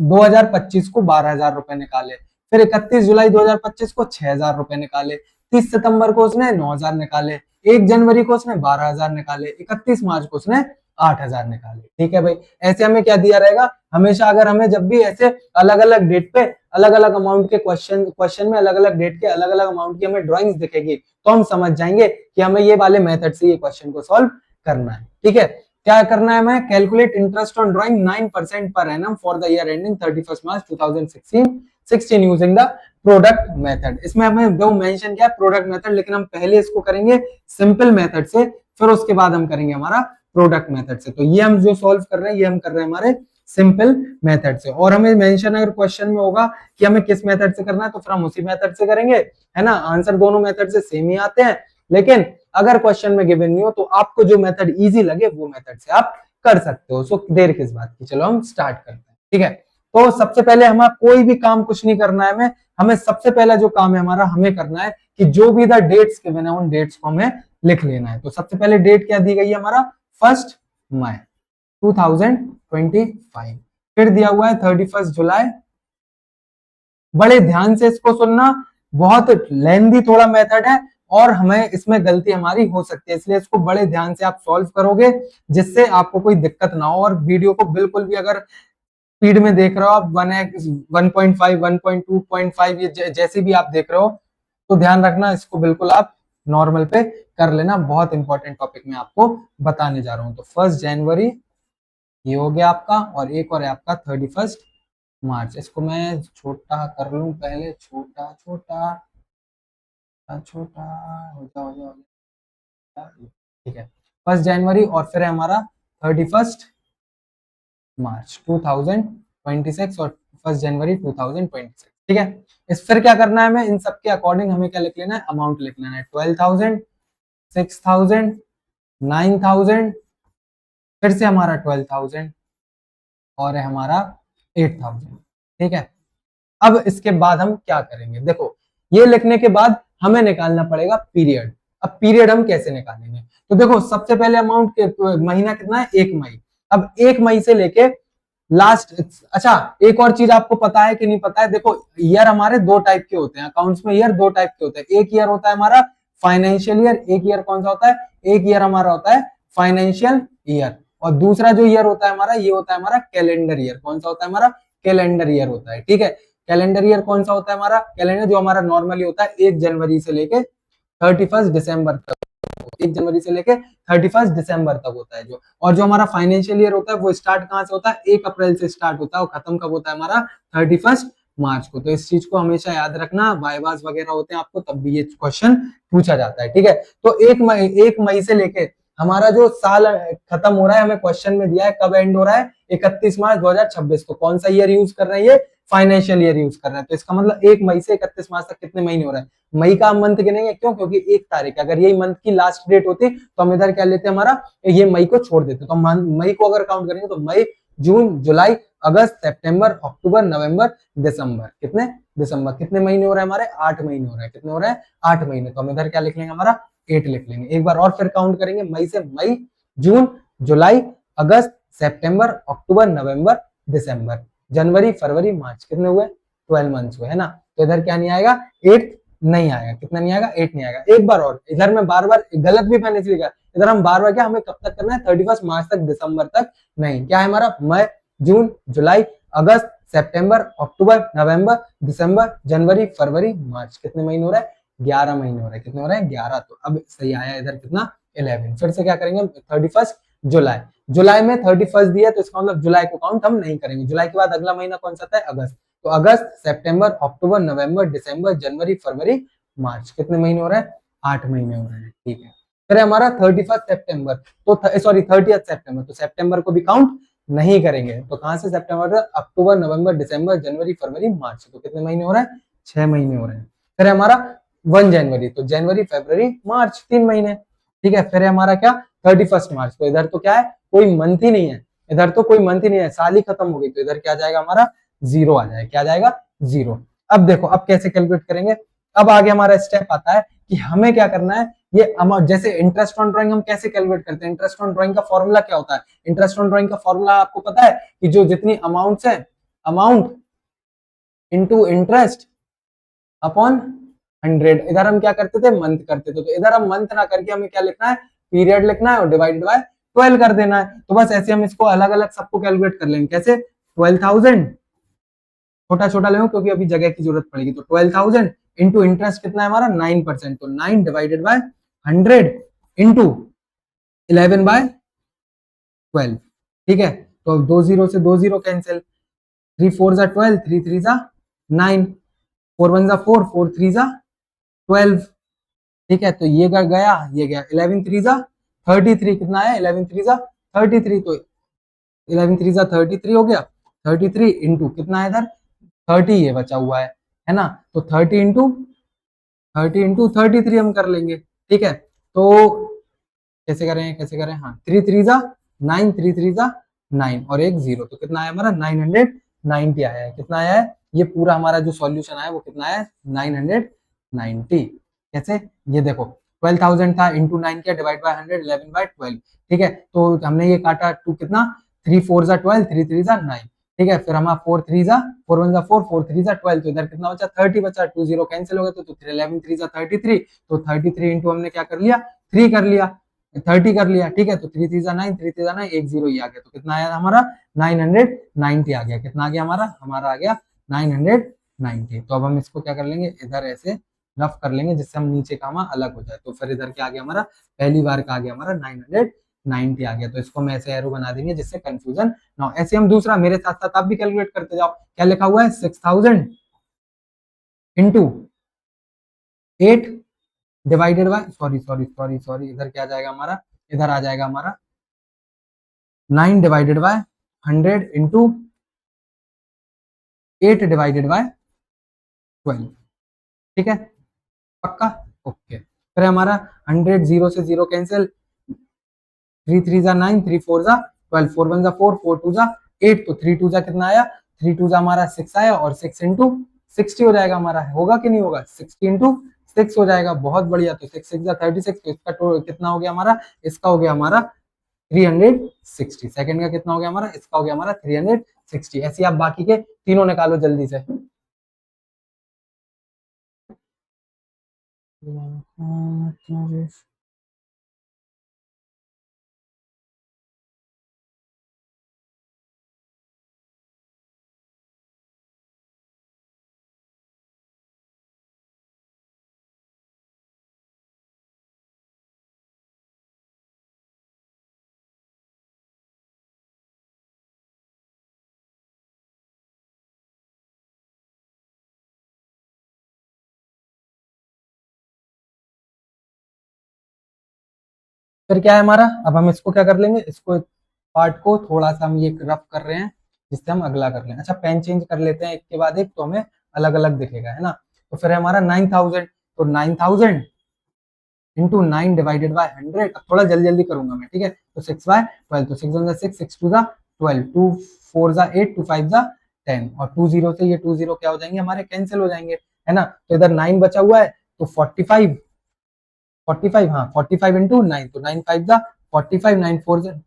2025 को 12,000 रुपए निकाले, फिर 31 जुलाई 2025 को 6,000 रुपए निकाले, 30 सितंबर को उसने 9,000 निकाले, 1 जनवरी को उसने 12,000 निकाले, 31 मार्च को उसने 8,000 निकाले। ठीक है भाई, ऐसे हमें क्या दिया रहेगा, हमेशा अगर हमें जब भी ऐसे अलग अलग डेट पे अलग अलग अमाउंट के क्वेश्चन में अलग अलग डेट के अलग अलग अमाउंट की हमें ड्राइंग्स दिखेगी, तो हम समझ जाएंगे कि हमें ये वाले मेथड से ये क्वेश्चन को सॉल्व करना है। ठीक है, क्या करना है हमें, calculate interest on drawing 9% per annum for the year ending 31 March 2016 using the product method. इसमें हमें दो मेंशन किया प्रोडक्ट मेथड, लेकिन हम पहले इसको करेंगे सिंपल मेथड से, फिर उसके बाद हम करेंगे हमारा प्रोडक्ट मेथड से। तो ये हम जो सॉल्व कर रहे हैं ये हम कर रहे हैं हमारे सिंपल मेथड से। और हमें मेंशन अगर क्वेश्चन में होगा कि हमें किस मेथड से करना है तो फिर हम उसी मेथड से करेंगे, है ना। आंसर दोनों मेथड से सेम ही आते हैं, लेकिन अगर क्वेश्चन में गिवन नहीं हो तो आपको जो मेथड इजी लगे वो मेथड से आप कर सकते हो। सो देर किस बात की, चलो हम स्टार्ट करते हैं। ठीक है, तो सबसे पहले हमारा कोई भी काम कुछ नहीं करना है हमें सबसे पहला जो काम है हमारा, हमें करना है कि जो भी द डेट्स गिवन है उन डेट्स को हमें लिख लेना है। तो सबसे पहले डेट क्या दी गई है हमारा, 1 मई 2025। फिर दिया हुआ है 31 जुलाई। बड़े ध्यान से इसको सुनना, बहुत लेंदी थोड़ा मेथड है और हमें इसमें गलती हमारी हो सकती है, इसलिए इसको बड़े ध्यान से आप सॉल्व करोगे जिससे आपको कोई दिक्कत ना हो। और वीडियो को बिल्कुल भी अगर स्पीड में देख रहे हो आप 1x 1.5 1.2.5 ये जैसे भी आप देख रहे हो तो ध्यान रखना, इसको बिल्कुल आप नॉर्मल पे कर लेना। बहुत इंपॉर्टेंट टॉपिक मैं आपको बताने जा रहा हूं। तो 1 जनवरी ये हो गया आपका, और एक और है आपका 31 मार्च। इसको मैं छोटा कर लूं पहले, छोटा छोटा छोटा हो जाओ। ठीक है, 1 जनवरी और फिर है हमारा 31 मार्च 2026 और 1 जनवरी 2026। ठीक है, इस फिर क्या करना है हमें, इन सबके अकॉर्डिंग हमें क्या लिख लेना है, अमाउंट लिख लेना है। 12,000, 6,000, 9,000, फिर से हमारा 12,000 और है हमारा 8,000। ठीक है, अब इसके बाद हम क्या करेंगे, देखो ये लिखने के बाद हमें निकालना पड़ेगा पीरियड। अब पीरियड हम कैसे निकालेंगे, तो देखो सबसे पहले अमाउंट के महीना कितना है, 1 मई। अब 1 मई से लेके लास्ट, अच्छा एक और चीज आपको पता है कि नहीं पता है, देखो ईयर हमारे दो टाइप के होते हैं अकाउंट्स में, ईयर दो टाइप के होते हैं। एक ईयर होता है हमारा फाइनेंशियल ईयर, एक ईयर कौन सा होता है, एक ईयर हमारा होता है फाइनेंशियल ईयर, और दूसरा जो ईयर होता है हमारा ये होता है हमारा कैलेंडर ईयर। कौन सा होता है हमारा, कैलेंडर ईयर होता है। ठीक है, कैलेंडर ईयर कौन सा होता है हमारा, कैलेंडर जो हमारा नॉर्मली होता है 1 जनवरी से लेके 31 दिसंबर तक, 1 जनवरी से लेके 31 दिसंबर तक होता है जो। और जो हमारा फाइनेंशियल ईयर होता है वो स्टार्ट कहां से होता है, 1 अप्रैल से स्टार्ट होता है और खत्म कब होता है हमारा, 31 मार्च को। तो इस चीज को हमेशा याद रखना, वाइवास वगैरह होते हैं आपको तब भी ये क्वेश्चन पूछा जाता है। ठीक है, तो 1 मई से लेके हमारा जो साल खत्म हो रहा है, हमें क्वेश्चन में दिया है कब एंड हो रहा है, 31 मार्च 2026। तो कौन सा ईयर यूज कर रहे हैं, ये फाइनेंशियल ईयर यूज कर रहे हैं। तो इसका मतलब 1 मई से 31 मार्च तक कितने महीने हो रहे हैं, मई का हम मंथ गिनेंगे, क्यों, क्योंकि 1 तारीख, अगर यही मंथ की लास्ट डेट होती तो हम इधर क्या लेते हमारा, ये मई को छोड़ देते, तो हम मई को अगर काउंट करेंगे तो मई, जून, जुलाई, अगस्त, सितंबर, अक्टूबर, नवंबर, दिसंबर, कितने, दिसंबर, कितने महीने हो रहे हैं हमारे, 8 महीने हो रहे हैं, कितने हो रहे हैं, 8 महीने। तो हम इधर क्या लिख लेंगे, हमारा 8 लिख लेंगे। एक बार और फिर काउंट करेंगे, मई से मई, जून, जुलाई, अगस्त, सितंबर, अक्टूबर, नवंबर, दिसंबर, जनवरी, फरवरी, मार्च, कितने हुए, 12 मंथ्स हुए, है ना। तो इधर क्या नहीं आएगा, 8 नहीं आएगा, कितना नहीं आएगा, 8 नहीं आएगा। एक बार और, इधर में बार बार गलत भी मैंने इसलिए कहा, इधर हम बार बार क्या, हमें कब तक करना है, 31 मार्च तक, दिसंबर तक नहीं, क्या है हमारा, मई, जून, जुलाई, अगस्त, सितंबर, अक्टूबर, नवंबर, दिसंबर, जनवरी, फरवरी, मार्च, कितने महीने हो रहा है, 11 महीने हो रहे हैं, कितने हो रहे हैं, 11। तो अब सही आया इधर कितना, 11। फिर से क्या करेंगे, 31 जुलाई, जुलाई में 31 दिया तो इसका मतलब जुलाई को काउंट हम नहीं करेंगे। जुलाई के बाद अगला महीना कौन सा था, अगस्त, तो अगस्त, सितंबर, अक्टूबर, नवंबर, दिसंबर, जनवरी, फरवरी, मार्च, कितने महीने हो रहे हैं, 8 महीने हो रहे हैं, ठीक है। फिर हमारा 31 सितंबर, तो सॉरी 30 सितंबर, तो सितंबर को भी काउंट नहीं करेंगे, तो कहां से सितंबर, अक्टूबर, नवंबर, दिसंबर, जनवरी, फरवरी, मार्च, तो कितने महीने हो रहे हैं, 6 महीने हो रहे हैं। फिर हमारा 1 जनवरी, तो जनवरी, फरवरी, मार्च, 3 महीने, ठीक है। फिर हमारा क्या, 31 मार्च, तो इधर तो क्या है, कोई मंथ ही नहीं है, इधर तो कोई मंथ ही नहीं है, साल ही खत्म हो गई, तो इधर क्या जाएगा हमारा, 0 आ जाएगा, क्या जाएगा, 0। अब देखो अब कैसे कैलकुलेट करेंगे, अब आगे हमारा स्टेप आता है कि हमें क्या करना है, ये अमाउंट, जैसे इंटरेस्ट ऑन ड्राइंग हम कैसे कैलकुलेट करते हैं, इंटरेस्ट ऑन ड्राइंग का फॉर्मूला क्या होता है, इंटरेस्ट ऑन ड्राइंग का फॉर्मूला आपको पता है कि जो जितनी अमाउंट्स है, अमाउंट इनटू इंटरेस्ट अपॉन 100, इधर हम क्या करते थे, मंथ करते थे, तो इधर हम मंथ ना करके हमें क्या लिखना है, पीरियड लिखना है और डिवाइडेड बाय 12 कर देना है। तो बस ऐसे हम इसको अलग अलग सबको कैलकुलेट कर लेंगे, कैसे, 12,000, छोटा छोटा लेंगे क्योंकि अभी जगह की जरूरत पड़ेगी, तो 12,000 इंटू इंटरेस्ट कितना है हमारा 9%, तो 9 डिवाइडेड बाय 100 इंटू 11 बाय 12, ठीक है। तो अब 2 जीरो से 2 जीरो कैंसिल, 3 4 जा 12, 3 3 जा 9, 4 1 जा 4, 4 3 जा 12, ठीक है। तो ये गया, ये गया, 11 3 जा 33, कितना है, 11 3 जा 33, तो 11 3 जा 33 हो गया, 33 इंटू कितना है इधर 30, ये बचा हुआ है ना, तो 30 इंटू 33 हम कर लेंगे, ठीक है। तो कैसे करें, कैसे करें, हाँ, 3 3 जा 9, 3 3 जा 9 और एक 0, तो कितना आया हमारा 990 आया है, कितना आया है, ये पूरा हमारा जो सॉल्यूशन आया वो कितना है 990। कैसे, ये देखो 12,000 था, इंटू 9 किया, डिवाइड बाय 100, 11 बाय 12, ठीक है। तो हमने ये काटा, टू कितना, 3 4 जा 12, 3 3 जा 9, ठीक है। फिर हमारा 4 3 जा 4 1 जा 4, 4 3 जा 12, तो इधर कितना बचा, 30 बचा, 2 0 कैंसिल हो गया, तो 11 3 जा 33, तो 33 इंटू हमने क्या कर लिया, 3 कर लिया, 30 कर लिया, ठीक है। तो 3 3 जा 9, 3 3 जा 9, एक 0 ही आ गया, तो कितना आया हमारा 990 आ गया, कितना आ गया हमारा, हमारा आ गया 990। तो अब हम इसको क्या कर लेंगे, इधर ऐसे रफ कर लेंगे जिससे हम नीचे का हमारा अलग हो जाए, तो फिर इधर क्या आ गया हमारा, पहली बार का आ गया हमारा 990 आ गया, तो इसको हम ऐसे एरो बना देंगे जिससे कंफ्यूजन ना हो। ऐसे हम दूसरा, मेरे साथ साथ आप भी कैलकुलेट करते जाओ, क्या लिखा हुआ है, 6,000 into 8 divided by, sorry sorry sorry sorry, इधर क्या जाएगा हमारा, इधर आ जाएगा हमारा 9 divided by 100 into 8 divided by 12, ठीक है, पक्का, ओके। फिर हमारा 100, 0 से 0 कैंसिल, 3 3 जा 9, 3 4 जा 12, 4 1 जा 4, 4 2 जा 8, तो 3 2 जा कितना आया, 3 2 जा हमारा 6 आया, और 6 इंटू 60 हो जाएगा हमारा, होगा कि नहीं होगा, 60 इंटू 6 हो जाएगा, बहुत बढ़िया। तो 6 6 जा 36, तो इसका कितना हो गया हमारा, इसका हो गया हमारा 360, सेकंड का कितना हो गया हमारा, इसका हो गया हमारा 360। ऐसे आप बाकी के तीनों निकालो जल्दी से। फिर क्या है हमारा, अब हम इसको क्या कर लेंगे, इसको पार्ट को थोड़ा सा हम ये रफ कर रहे हैं, जिससे हम अगला कर लें। अच्छा पेन चेंज कर लेते हैं एक के बाद एक, तो हमें अलग अलग दिखेगा, है ना। तो फिर हमारा 9000, तो 9000 इंटू 9 डिवाइडेड बाय 100। अब थोड़ा जल्दी जल्दी करूंगा मैं, ठीक है। तो 6 बाय 12, तो 6 1 6, 6 2 12, 2 4 8, 2 5 10, और 2 0 से ये 2 0 क्या हो जाएंगे हमारे, कैंसिल हो जाएंगे, है ना। तो इधर 9 बचा हुआ है, तो 45, 45, हाँ 45 इंटू 9, तो 9 5 45, 9 4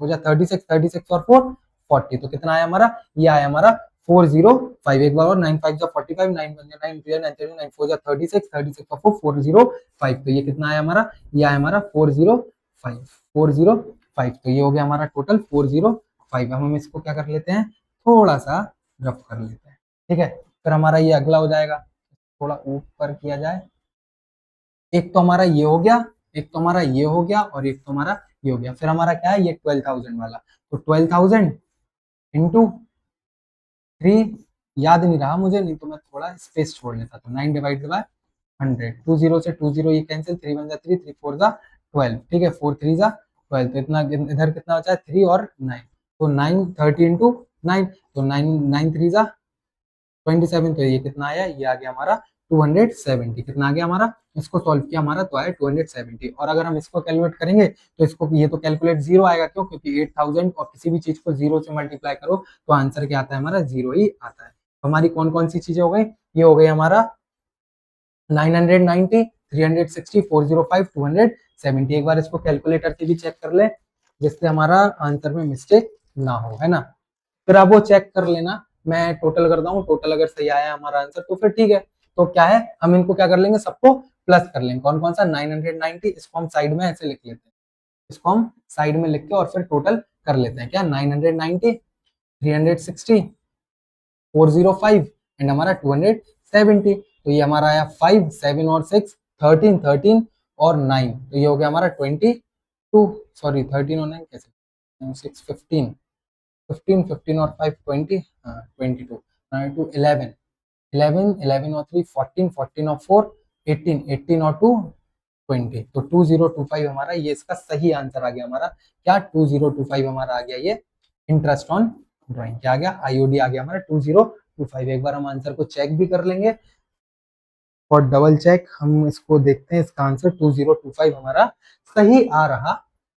हो जा 36, 36 और 4 40, तो कितना आया हमारा, ये आया हमारा 405। एक बार और, 9 5 45, 9 1 9 2 9 3 9 4 36, 36 और 4 405, तो ये कितना आया हमारा, ये आया हमारा 405, 405। तो ये हो गया हमारा टोटल 405। अब हम इसको क्या कर लेते हैं, थोड़ा सा रफ कर लेते हैं, ठीक है। फिर हमारा ये अगला हो जाएगा, थोड़ा ऊपर किया जाए। एक तो हमारा ये हो गया, एक तो हमारा ये हो गया, और एक तो हमारा ये हो गया। फिर हमारा क्या है, ये 12,000 वाला, तो 12,000 इंटू 3, याद नहीं रहा मुझे, नहीं तो मैं थोड़ा स्पेस छोड़ लेता। तो 9 डिवाइडेड बाय 100, 2 0 से 2 0 ये कैंसिल, 3 1 3, 3 4 12, ठीक है, 4 3 12, तो इतना इधर कितना बचा है, 3 और 9, तो 9 30 इंटू 9, तो 9 9 3 27, तो ये कितना आया, ये आ गया हमारा 270। कितना आ गया हमारा, इसको सॉल्व किया हमारा तो आया 270। और अगर हम इसको कैलकुलेट करेंगे तो इसको, ये तो कैलकुलेट जीरो आएगा, क्यों, क्योंकि 8000 और किसी भी चीज को जीरो से मल्टीप्लाई करो तो आंसर क्या आता है हमारा, जीरो ही आता है। तो हमारी कौन कौन सी चीजें हो गई, ये हो गई हमारा 990, 360, 405, 270। एक बार इसको कैलकुलेटर से भी चेक कर ले, जिससे हमारा आंसर में मिस्टेक ना हो, है ना। फिर आप वो चेक कर लेना, मैं टोटल करता हूँ, टोटल अगर सही आया हमारा आंसर तो फिर ठीक है। तो क्या है, हम इनको क्या कर लेंगे, सबको प्लस कर लेंगे। कौन कौन सा, 990, इसको हम साइड में ऐसे लिख लेते हैं, इसको हम साइड में लिख के और फिर टोटल कर लेते हैं। क्या, 990, 360, 405 एंड हमारा 270। तो ये हमारा आया 5 7 और 6 13, 13 और 9, तो ये हो गया हमारा 22, सॉरी 13 और 9 कैसे, 6 15, 15 15 और 5 20, 22, 2 11, 11 11 और 3 14, 14 और 4 18, 18 और 2 20, तो 2025 हमारा ये इसका सही आंसर आ गया हमारा। क्या, 2025 हमारा आ गया ये इंटरेस्ट ऑन ड्राइंग, क्या आ गया, आईओडी आ गया हमारा 2025। एक बार हम आंसर को चेक भी कर लेंगे, और डबल चेक हम इसको देखते हैं, इसका आंसर 2025 हमारा सही आ रहा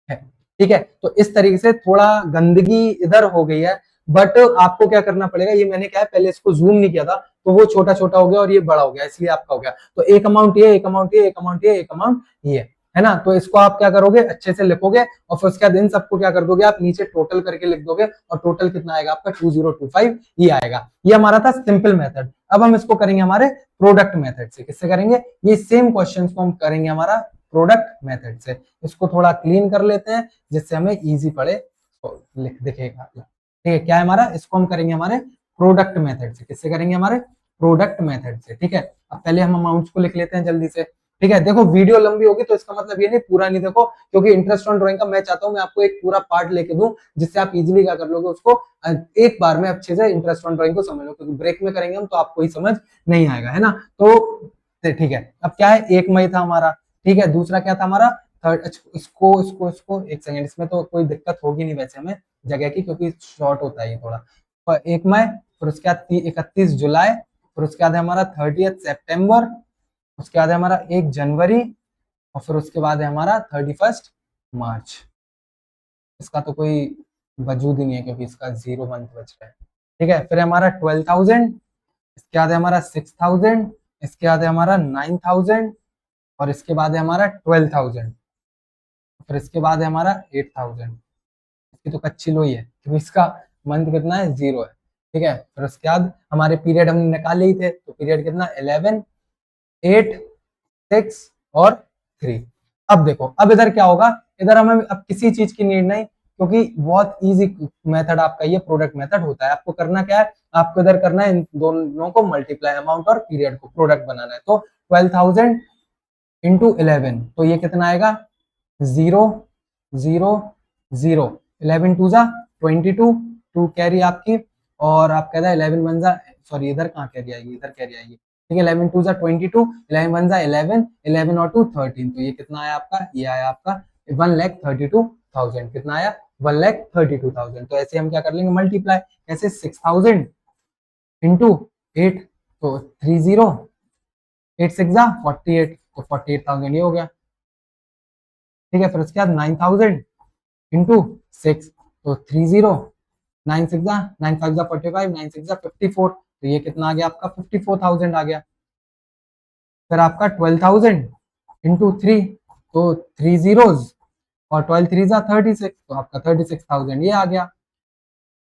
है, ठीक है। तो इस तरीके से थोड़ा गंदगी इधर हो गई है, बट आपको क्या करना पड़ेगा, ये मैंने क्या है, पहले इसको जूम नहीं किया था, तो वो छोटा छोटा हो गया और ये बड़ा हो गया, इसलिए आपका हो गया। तो एक अमाउंट ये, एक अमाउंट ये, एक अमाउंट ये, एक अमाउंट ये, है ना। तो इसको आप क्या करोगे, अच्छे से लिखोगे, और फिर उसके बाद इन सबको क्या कर दोगे, आप नीचे टोटल करके लिख दोगे, और टोटल कितना आएगा आपका, 2025 ये आएगा। ये हमारा था सिंपल मेथड। अब हम इसको करेंगे हमारे प्रोडक्ट मेथड से। किससे करेंगे, ये सेम क्वेश्चंस को हम करेंगे हमारा प्रोडक्ट मेथड से। इसको थोड़ा क्लीन कर लेते हैं, जिससे हमें इजी पड़े, तो दिखेगा, ठीक है। क्या है हमारा, इसको हम करेंगे हमारे प्रोडक्ट मेथड से। किससे करेंगे, हमारे प्रोडक्ट मेथड से, ठीक है। अब पहले हम अमाउंट्स को लिख लेते हैं जल्दी से, ठीक है। देखो वीडियो लंबी होगी तो इसका मतलब ये नहीं पूरा नहीं देखो, क्योंकि इंटरेस्ट ऑन ड्राइंग का मैं चाहता हूं मैं आपको एक पूरा पार्ट लेके दूं, जिससे आप इजीली क्या कर लोगे उसको, एक बार में अच्छे से इंटरेस्ट ऑन ड्राइंग को समझ लो, क्योंकि ब्रेक में करेंगे हम तो आपको ही समझ नहीं आएगा, है ना। तो ठीक है, अब क्या है, 1 मई था हमारा, ठीक है। दूसरा क्या था हमारा, थर्ड, इसको इसको इसको एक सेकंड, इसमें तो कोई दिक्कत होगी नहीं वैसे हमें जगह की, क्योंकि शॉर्ट होता है ये थोड़ा। 1 मई, फिर उसके बाद 31 जुलाई, फिर उसके बाद है हमारा 30 सितंबर, उसके बाद है हमारा 1 जनवरी, और फिर उसके बाद है हमारा 31 मार्च। इसका तो कोई वजूद ही नहीं है, क्योंकि इसका 0 मंथ बच रहा है, ठीक है। फिर हमारा 12,000, इसके बाद है हमारा 6,000, इसके बाद है हमारा 9,000, और इसके बाद है हमारा 12,000, फिर इसके बाद है हमारा 8,000। इसकी तो कच्ची लोई है, क्योंकि इसका मंथ कितना है, 0 है, ठीक है। फिर उसके बाद हमारे पीरियड हमने निकाले ही थे, तो पीरियड कितना, 11 8 6 और 3। अब देखो, अब इधर क्या होगा, इधर हमें अब किसी चीज की नीड नहीं, क्योंकि बहुत इजी मेथड आपका ये प्रोडक्ट मेथड होता है। आपको करना क्या है, आपको इधर करना है इन दोनों को मल्टीप्लाई, अमाउंट और पीरियड को प्रोडक्ट बनाना है। तो 12,000 इंटू 11, तो ये कितना आएगा, 0 0 0, 11 टू जा 22, 2 कैरी आपकी, और आप कहता है 11 वन जा, सॉरी इधर कहाँ कैरी आएगी, इधर कैरी आएगी, ठीक है। 11 टू जा 22, 11 वन जा 11, 11 और 2 13, तो ये कितना आया आपका, ये आया आपका 1,32,000। कितना आया, 1,32,000। तो ऐसे हम क्या कर लेंगे मल्टीप्लाई, कैसे 6,000 इंटू 8, तो 30, 8 6 जा 48, तो 48,000 ये हो गया। ठीक है, फिर उसके बाद 9,000 इंटू 6, तो 30, 9 6 जा 9 5 जा 45, 9 6 जा 54, तो ये कितना आ गया आपका 54,000 आ गया। फिर आपका 12,000 इंटू 3, तो 3 जीरोज और 12 3 जा 36, तो आपका 36,000 ये आ गया।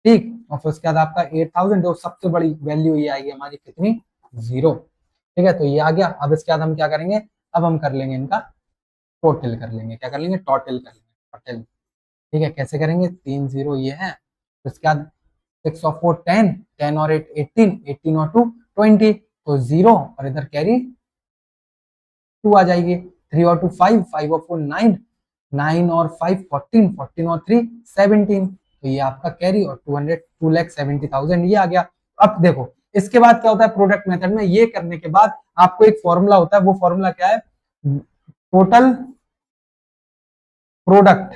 ठीक, और फिर उसके बाद आपका 8,000, जो सबसे बड़ी वैल्यू ये आएगी हमारी कितनी, 0। ठीक है, तो ये आ गया। अब इसके बाद हम क्या करेंगे, अब हम कर लेंगे इनका टोटल कर लेंगे, क्या कर लेंगे, टोटल कर लेंगे, टोटल। ठीक है, कैसे करेंगे, 3 0 ये है, फिर उसके बाद 6 और 4 10, 10 और 8 18, 18 और 2 20, तो 0 और इधर कैरी 2 आ जाएगी, 3 और 2 5, 5 और 4 9, 9 और 5 14, 14 और 3 17, तो ये आपका कैरी और 2,70,000 ये आ गया। अब देखो इसके बाद क्या होता है प्रोडक्ट मेथड में, ये करने के बाद आपको एक फॉर्मूला होता है, वो फॉर्मूला क्या है, total product,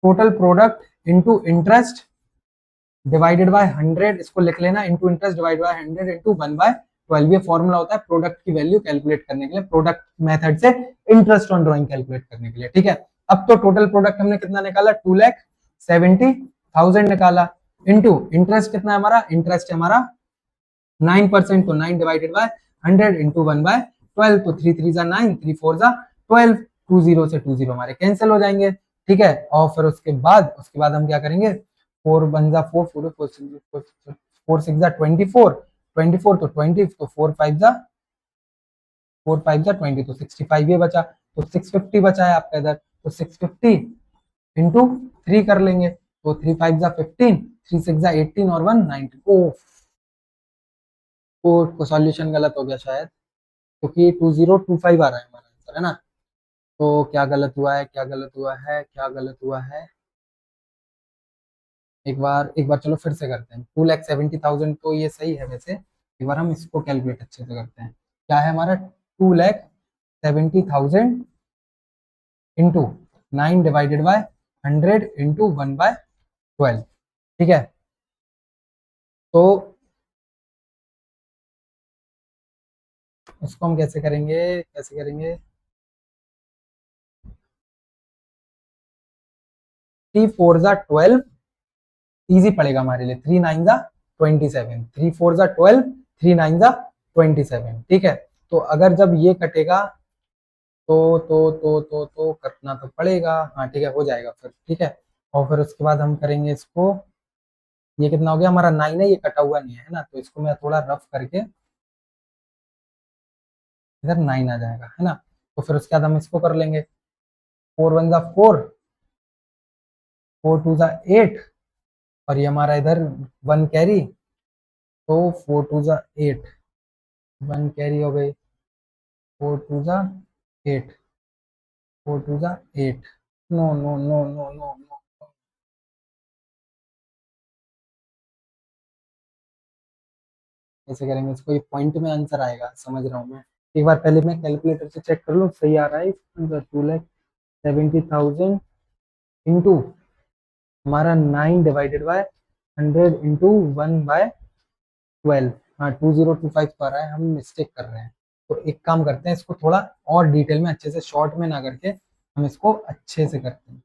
total product into interest divided by 100, इसको लिख लेना, into interest divide by 100 into 1/12, ये फॉर्मूला होता है प्रोडक्ट की वैल्यू कैलकुलेट करने के लिए, प्रोडक्ट मेथड से इंटरेस्ट ऑन ड्राइंग कैलकुलेट करने के लिए। ठीक है, अब तो टोटल प्रोडक्ट हमने कितना निकाला, 2,70,000 निकाला, इंटू इंटरेस्ट कितना है हमारा, इंटरेस्ट है हमारा 9%, तो 9 डिवाइडेड बाय 100 इंटू 1/12, तो 3 3 जा 9, 3 4 जा 12, 20 से 20 हमारे कैंसिल हो जाएंगे। ठीक है, और फिर उसके बाद हम क्या करेंगे, 4 1 जा 4, 4 4 6 जा 24, 24 तो 20, तो 4 5 जा 20, तो 65 ये बचा, तो 650 बचा है आपका इधर, तो 650 इंटू 3 कर लेंगे, तो 3 5 जा 15, 3 6 जा 18 और 1 19। को सॉल्यूशन गलत हो गया शायद, क्योंकि 2025 आ रहा है हमारा आंसर, है ना। तो क्या गलत हुआ है, क्या गलत हुआ है, क्या गलत हुआ है, एक बार चलो फिर से करते हैं। 2,70,000 तो ये सही है वैसे, एक बार हम इसको कैलकुलेट अच्छे से करते हैं। क्या है हमारा, 2,70,000 इंटू 9 डिवाइडेड बाय 100 इंटू 1/12। ठीक है, तो उसको हम कैसे करेंगे, कैसे करेंगे, 3 4 जा 12, इजी पड़ेगा हमारे लिए, 3 9 जा 27, 3 4 जा 12, 3 9 जा 27। ठीक है, तो अगर जब ये कटेगा तो करना तो पड़ेगा, हाँ ठीक है हो जाएगा फिर। ठीक है, और फिर उसके बाद हम करेंगे इसको, ये कितना हो गया हमारा 9 है, ये कटा हुआ नहीं है ना, तो इसको मैं थोड़ा रफ करके इधर 9 आ जाएगा, है ना। तो फिर उसके बाद हम इसको कर लेंगे, 4 1 जा 4, 4 2 जा 8, और ये हमारा इधर 1 कैरी, तो 4 2 जा 8, 1 कैरी हो गई, 4 2 जा 8, 4 2 जा 8, no no no no no no, ऐसे करेंगे इसको, ये पॉइंट में आंसर आएगा, समझ रहा हूँ मैं। एक बार पहले मैं कैलकुलेटर से चेक कर लूँ सही आ रहा है आंसर, 2,70,000 इंटू हमारा 9 डिवाइडेड बाय 100 इंटू 1/12, हाँ 2025 पर रहा है, हम मिस्टेक कर रहे हैं। तो एक काम करते हैं, इसको थोड़ा और डिटेल में अच्छे से शॉर्ट में ना करके हम इसको अच्छे से करते हैं।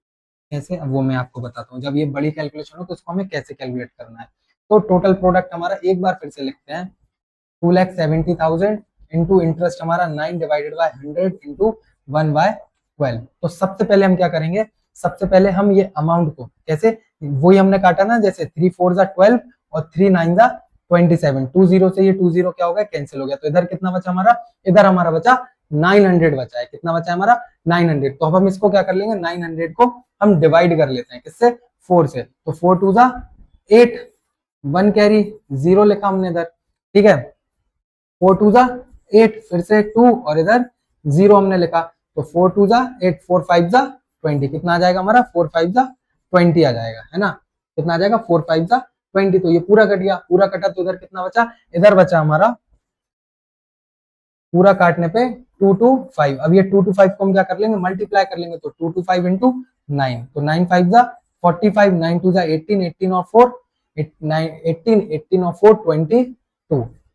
कैसे, अब वो मैं आपको बताता हूँ, जब ये बड़ी कैलकुलेशन हो तो उसको हमें कैसे कैलकुलेट करना है। तो टोटल प्रोडक्ट हमारा एक बार फिर से लिखते हैं, 2,70,000 इंटू इंटरेस्ट हमारा 9 डिवाइडेड बाय 100 इंटू 1/12। तो सबसे पहले हम क्या करेंगे, सबसे पहले हम ये अमाउंट को कैसे, वही हमने काटा ना, जैसे 3 4 जा 12 और 3 9 जा 27, 20 से ये 20 क्या हो गया, कैंसिल हो गया, तो इधर कितना बचा हमारा, इधर हमारा बचा 900 बचा है, कितना बचा है हमारा 900। तो अब हम इसको क्या कर लेंगे, 900 को हम डिवाइड कर लेते हैं, किससे, 4 से, तो 4 2 जा 8, 1 कैरी 0 लिखा हमने इधर। ठीक है, 4 2 जा 8, फिर से 2 और इधर 0 हमने लिखा, तो 4 2 जा 8, 4 5 जा 20, कितना आ जाएगा हमारा, 4 5 जा 20 आ जाएगा, है ना। कितना आ जाएगा, 4 5 जा 20, तो ये पूरा कट गया, पूरा कटा तो इधर कितना बचा, इधर बचा हमारा पूरा काटने पे 2 2 5। अब ये 2 2 5 को हम क्या कर लेंगे, मल्टीप्लाई कर लेंगे, तो 2 2 5 इंटू 9, तो 9 5 जा 45, 9 टू जा 18, 18 और 4 18, 18 और 4 22,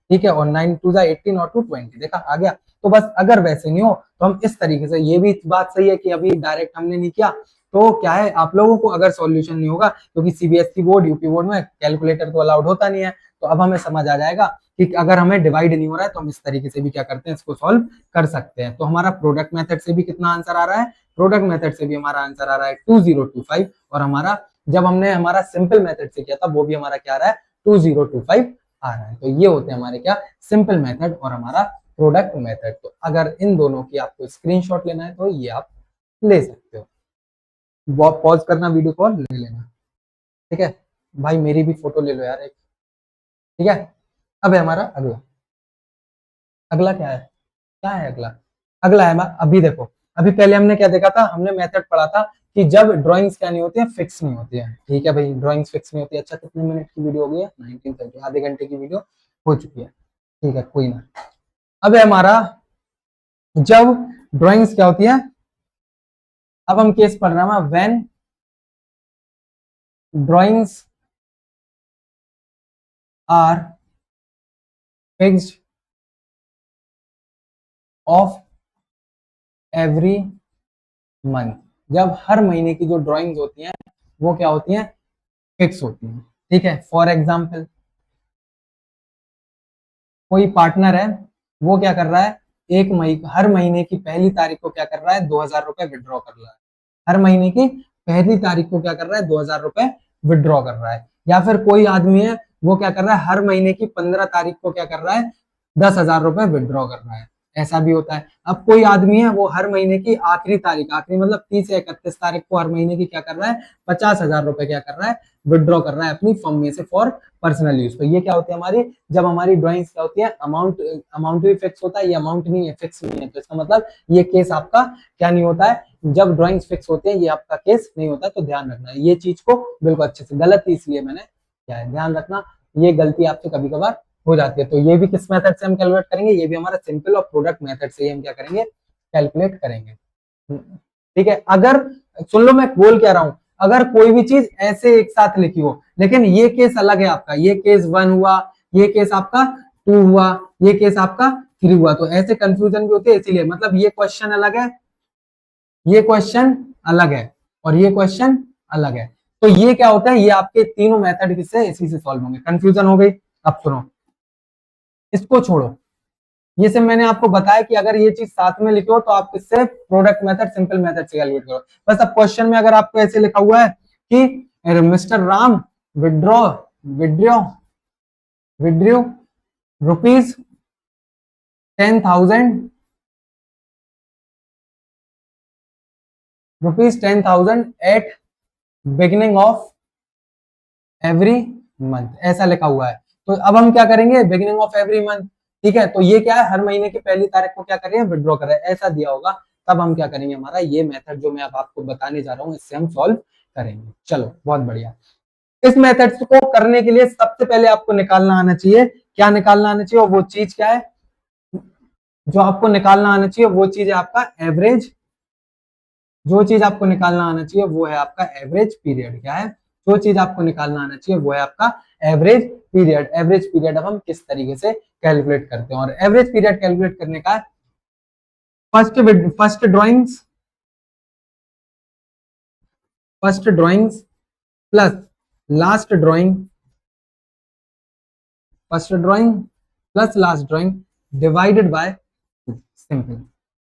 ठीक है, और 9 टू जा 18 और 2 20, देखा आ गया। तो बस अगर वैसे नहीं हो तो हम इस तरीके से, ये भी बात सही है कि अभी डायरेक्ट हमने नहीं किया, तो क्या है आप लोगों को अगर सॉल्यूशन नहीं होगा, क्योंकि सीबीएसई बोर्ड यूपी बोर्ड में कैलकुलेटर तो अलाउड होता नहीं है, तो अब हमें समझ आ जाएगा कि अगर हमें डिवाइड नहीं हो रहा है तो हम इस तरीके से भी क्या करते हैं, इसको सॉल्व कर सकते हैं। तो हमारा प्रोडक्ट मेथड से भी कितना आंसर आ रहा है, प्रोडक्ट मेथड से भी हमारा आंसर आ रहा है 2025, और हमारा जब हमने हमारा सिंपल मेथड से किया था वो भी हमारा क्या आ रहा है 2025 आ रहा है। तो ये होते हैं हमारे क्या सिंपल मेथड और हमारा प्रोडक्ट मेथड। तो अगर इन दोनों की आपको स्क्रीनशॉट लेना है तो ये आप ले सकते हो, पॉज करना, वीडियो कॉल ले लेना, ठीक है भाई, मेरी भी फोटो ले लो यार एक, ठीक है। अब है हमारा अगला, अगला क्या है, क्या है अगला, अगला है अभी देखो, अभी पहले हमने क्या देखा था, हमने मेथड पढ़ा था कि जब ड्राइंग्स क्या नहीं होती है, फिक्स नहीं होती है, ठीक है भाई, ड्राइंग्स फिक्स नहीं होती है। अच्छा कितने मिनट की वीडियो हो गई है, 1930, आधे घंटे की वीडियो हो चुकी है, ठीक है कोई ना। अब है हमारा जब ड्राइंग्स क्या होती है, अब हम केस पढ़ रहे हैं when drawings are fixed of every month, जब हर महीने की जो ड्राइंग्स होती हैं वो क्या होती हैं, फिक्स होती हैं, ठीक है। फॉर एग्जाम्पल कोई पार्टनर है, वो क्या कर रहा है, हर महीने की पहली तारीख को क्या कर रहा है, 2000 रुपए विड्रॉ कर रहा है, हर महीने की पहली तारीख को क्या कर रहा है, 2000 रुपए विड्रॉ कर रहा है। या फिर कोई आदमी है, वो क्या कर रहा है, हर महीने की 15 तारीख को क्या कर रहा है, 10,000 रुपए विड्रॉ कर रहा है, ऐसा भी होता है। अब कोई आदमी है, वो हर महीने की आखिरी तारीख, आखिरी मतलब 30 या 31 तारीख को हर महीने की क्या कर रहा है, 50,000 रुपए क्या कर रहा है, विड्रॉ कर रहा है अपनी फर्म में से फॉर पर्सनल यूज। तो ये क्या होती है हमारी, जब हमारी ड्राइंग्स क्या होती है, अमाउंट अमाउंट भी फिक्स होता है, ये अमाउंट नहीं है, फिक्स नहीं है, तो इसका मतलब ये केस आपका क्या नहीं होता है, जब ड्राइंग्स फिक्स होते हैं ये आपका केस नहीं होता। तो ध्यान रखना है ये चीज को बिल्कुल अच्छे से, गलत थी इसलिए मैंने क्या है, ध्यान रखना, ये गलती आपसे कभी कभार हो जाती है। तो ये भी किस मेथड से हम कैलकुलेट करेंगे, ये भी हमारा सिंपल और प्रोडक्ट मेथड से ही हम क्या करेंगे, कैलकुलेट करेंगे, ठीक है। अगर सुन लो मैं बोल क्या रहा हूं, अगर कोई भी चीज ऐसे एक साथ लिखी हो, लेकिन ये केस अलग है आपका, ये केस 1 हुआ, ये केस आपका 2 हुआ, ये केस आपका 3 हुआ, तो ऐसे कंफ्यूजन भी होती है। इसीलिए मतलब ये क्वेश्चन अलग है, ये क्वेश्चन अलग है, और ये क्वेश्चन अलग है, तो ये क्या होता है, ये आपके तीनों मेथड किससे, इसी से सॉल्व होंगे। कंफ्यूजन हो गई। अब सुनो, इसको छोड़ो, ये सब मैंने आपको बताया कि अगर ये चीज साथ में लिखो तो आप किससे, प्रोडक्ट मेथड सिंपल मेथड से कैलकुलेट करो। बस अब क्वेश्चन में अगर आपको ऐसे लिखा हुआ है कि mister Ram withdraw withdraw withdraw ₹10,000 ₹10,000 at beginning of every month, ऐसा लिखा हुआ है। तो अब हम क्या करेंगे, बिगिनिंग ऑफ एवरी मंथ, ठीक है, तो ये क्या है, हर महीने की पहली तारीख को क्या कर रहे हैं, विड्रॉ कर रहे हैं, ऐसा दिया होगा। तब हम क्या करेंगे, हमारा ये मेथड जो मैं अब आपको बताने जा रहा हूँ, इससे हम सॉल्व करेंगे। चलो बहुत बढ़िया। इस मेथड को करने के लिए सबसे पहले आपको निकालना आना चाहिए, क्या निकालना आना चाहिए, और वो चीज क्या है, जो आपको निकालना आना चाहिए वो चीज है आपका एवरेज, जो चीज आपको निकालना आना चाहिए वो है आपका एवरेज पीरियड। क्या है, जो चीज आपको निकालना आना चाहिए वो है आपका एवरेज पीरियड। एवरेज पीरियड अब हम किस तरीके से कैलकुलेट करते हैं, और एवरेज पीरियड कैलकुलेट करने का first drawings plus last drawing, first drawing plus last drawing divided by 2, simple.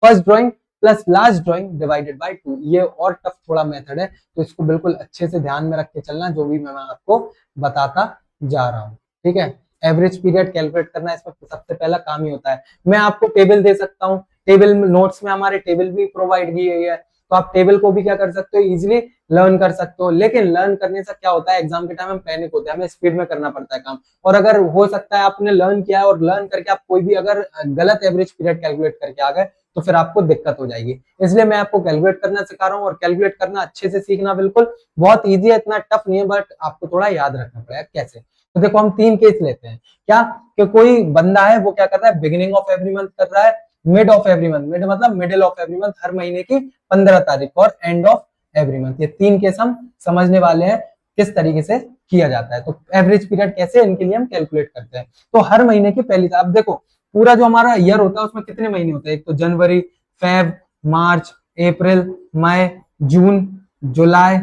First drawing plus last drawing divided by 2, ये और टफ थोड़ा मेथड है, तो इसको बिल्कुल अच्छे से ध्यान में रख के चलना, जो भी मैं आपको बताता जा रहा हूँ, ठीक है। एवरेज पीरियड कैलकुलेट करना इसमें सबसे पहला काम ही होता है। मैं आपको टेबल दे सकता हूँ, टेबल नोट्स में हमारे टेबल भी प्रोवाइड की गई है, तो आप टेबल को भी क्या कर सकते हो, इजिली लर्न कर सकते हो। लेकिन लर्न करने से क्या होता है, एग्जाम के टाइम में पैनिक होते हैं, हमें स्पीड में करना पड़ता है काम, और अगर हो सकता है आपने लर्न किया है और लर्न करके आप कोई भी अगर गलत एवरेज पीरियड कैलकुलेट करके आ गए तो फिर आपको दिक्कत हो जाएगी। इसलिए मैं आपको कैलकुलेट करना सिखा रहा हूँ, और कैलकुलेट करना अच्छे से सीखना, बिल्कुल बहुत ईजी है, इतना टफ नहीं है, बट आपको थोड़ा याद रखना पड़ेगा कैसे। तो देखो हम 3 केस लेते हैं, क्या कि कोई बंदा है, वो क्या कर रहा है, बिगिनिंग ऑफ एवरी मंथ कर रहा है, mid of every month, mid मतलब मिडिल ऑफ एवरी मंथ, हर महीने की 15 तारीख को, और एंड ऑफ एवरी मंथ। ये 3 केस हम समझने वाले हैं किस तरीके से किया जाता है। तो एवरेज पीरियड कैसे, इनके लिए हम कैलकुलेट करते हैं। तो हर महीने की पहली, अब देखो पूरा जो हमारा ईयर होता है उसमें कितने महीने होते हैं, एक तो जनवरी, फेब, मार्च, अप्रैल, मई, जून, जुलाई,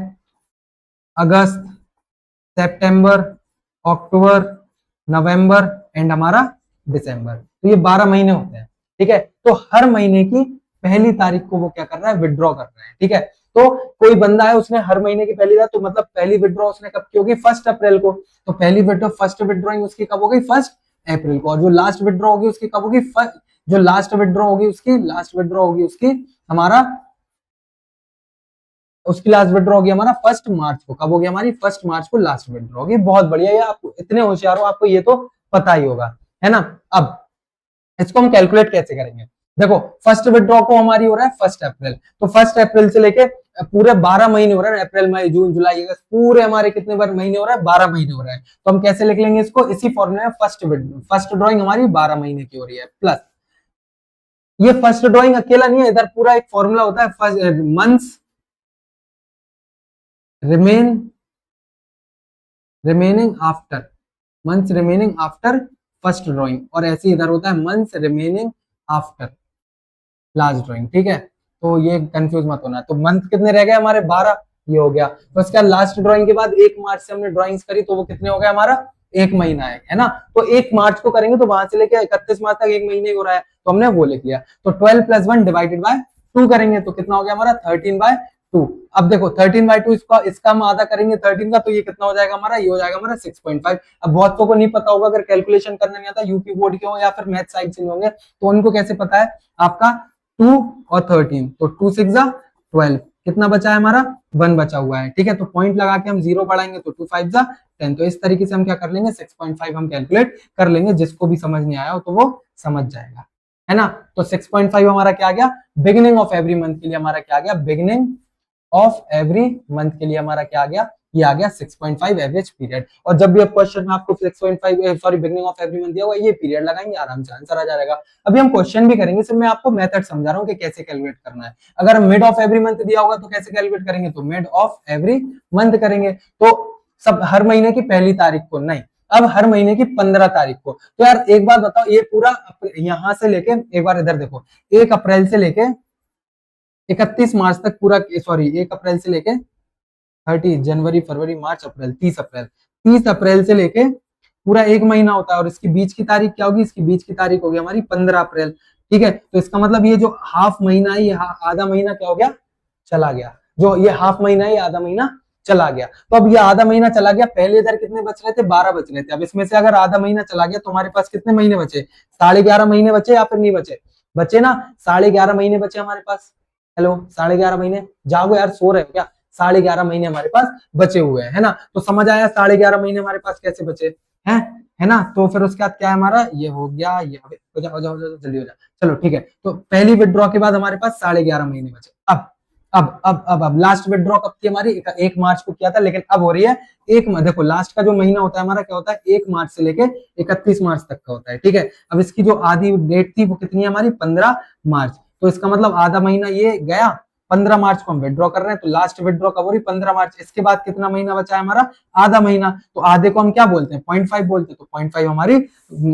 अगस्त, सितंबर, अक्टूबर, नवंबर एंड हमारा दिसंबर। तो ये 12 महीने होते हैं, ठीक है। तो हर महीने की पहली तारीख को वो क्या कर रहा है, विड्रॉ कर रहा है, ठीक है। तो कोई बंदा है उसने हर महीने की पहली तारीख, तो मतलब पहली विड्रॉ उसने कब की होगी, 1 अप्रैल को। तो पहली विड्रॉ, फर्स्ट विड्रॉइंग उसकी कब हो गई, 1 अप्रैल को। और जो लास्ट विड्रॉ होगी उसकी कब होगी, जो लास्ट विड्रॉ होगी उसकी हमारा, उसकी लास्ट विड्रॉ होगी हमारा 1 मार्च को। कब होगी हमारी, 1 मार्च को लास्ट विड्रॉ होगी। बहुत बढ़िया, ये आप इतने होशियार हो, आपको ये तो पता ही होगा, है ना। अब इसको हम कैलकुलेट कैसे करेंगे, देखो फर्स्ट विड्रॉ को हमारी हो रहा है 1 अप्रैल, तो 1 अप्रैल से लेके पूरे 12 महीने हो रहे हैं, अप्रैल, मई, जून, जुलाई, अगस्त, पूरे हमारे कितने बार महीने हो रहा है, 12 महीने हो रहा है। तो हम कैसे लिख लेंगे इसको, इसी फॉर्मूले में, फर्स्ट ड्रॉइंग हमारी 12 महीने की हो रही है, प्लस ये फर्स्ट ड्रॉइंग अकेला नहीं है, इधर पूरा एक फॉर्मूला होता है, first months remaining after first drawing, और ऐसे इधर होता है months remaining after last drawing, ठीक है। तो ये कंफ्यूज मत होना। तो मंथ कितने रह गए हमारे, 12, ये हो गया। तो उसके बाद लास्ट ड्रॉइंग के बाद 1 मार्च से हमने ड्रॉइंग्स करी, तो वो कितने हो गए हमारा, 1 महीना है ना। तो 1 मार्च को करेंगे तो वहां से लेके 31 मार्च तक 1 महीने हो रहा है, तो हमने वो लिख लिया। तो 12 + 1 डिवाइडेड बाय 2 करेंगे तो कितना हो गया हमारा, 13/2। अब देखो 13/2, इसका हम आधा करेंगे 13 का, तो ये कितना हो जाएगा हमारा, ये हो जाएगा हमारा 6.5। अब बहुत को नहीं पता होगा, अगर कैलकुलेशन करना नहीं आता, यूपी बोर्ड के हो या फिर मैथ साइड से होंगे, तो उनको कैसे पता है आपका 2 और 13, तो 2 6 जा 12, कितना बचा है हमारा, 1 बचा हुआ है, ठीक है। तो पॉइंट लगा के हम 0 बढ़ाएंगे तो 2 5 जा 10। तो इस तरीके से हम क्या कर लेंगे, 6.5 हम कैलकुलेट कर लेंगे। जिसको भी समझ नहीं आया हो तो वो समझ जाएगा, है ना। तो 6.5 हमारा क्या आ गया, बिगिनिंग ऑफ एवरी मंथ के लिए हमारा क्या आ गया, बिगिनिंग ऑफ एवरी मंथ के लिए हमारा क्या आ गया, ये आ गया 6.5 एवरेज पीरियड। और जब भी आप क्वेश्चन में आपको 6.5 sorry beginning of every month दिया हुआ, ये पीरियड लगाएंगे, आराम से आंसर आ जाएगा। अभी हम क्वेश्चन भी करेंगे, सिर्फ मैं आपको मेथड समझा रहा हूँ कि कैसे कैलकुलेट करना है। अगर मिड ऑफ एवरी मंथ दिया होगा तो कैसे कैलकुलेट करेंगे, तो मिड ऑफ एवरी मंथ करेंगे। तो सब हर महीने की पहली तारीख को नहीं, अब हर महीने की 15 तारीख को। तो यार एक बात बताओ, ये पूरा यहां से लेके, एक बार इधर देखो, 1 अप्रैल से लेके 31 मार्च तक पूरा, सॉरी 1 अप्रैल से लेके 30 जनवरी, फरवरी, मार्च, अप्रैल, 30 अप्रैल से लेके पूरा 1 महीना होता है। और इसकी बीच की तारीख क्या होगी, इसकी बीच की तारीख होगी हमारी 15 अप्रैल, ठीक है। तो इसका मतलब ये जो हाफ महीना है, ये आधा महीना क्या हो गया, चला गया। जो ये हाफ महीना है, ये आधा महीना चला गया। तो अब ये आधा महीना चला गया, पहले इधर कितने बच रहे थे, 12 बच रहे थे। अब इसमें से अगर आधा महीना चला गया तो हमारे पास कितने महीने बचे, 11.5 महीने बचे या फिर नहीं बचे, बचे ना, 11.5 महीने बचे हमारे पास। हेलो, 11.5 महीने, जागो यार, सो रहे हो क्या, 11.5 महीने हमारे पास बचे हुए हैं, है ना। तो समझ आया 11.5 महीने हमारे पास कैसे बचे हैं, है ना। तो फिर उसके बाद क्या है हमारा, ये हो गया, ये हो जाओ जल्दी हो जाओ, चलो ठीक है। तो पहली विड्रॉ के बाद हमारे पास 11.5 महीने बचे। अब लास्ट विड्रॉ कब थी हमारी, 1 मार्च को किया था, लेकिन अब हो रही है देखो लास्ट का जो महीना होता है हमारा क्या होता है, 1 मार्च से लेके 31 मार्च तक का होता है, ठीक है। अब इसकी जो आधी डेट थी वो कितनी है हमारी, 15 मार्च। तो इसका मतलब आधा महीना ये गया, 15 मार्च को हम विड्रॉ कर रहे हैं, तो लास्ट विड्रॉ कब हो रही, 15 मार्च। इसके बाद कितना महीना बचा है हमारा, आधा महीना। तो आधे को हम क्या बोलते हैं, 0.5 बोलते हैं। तो 0.5 हमारी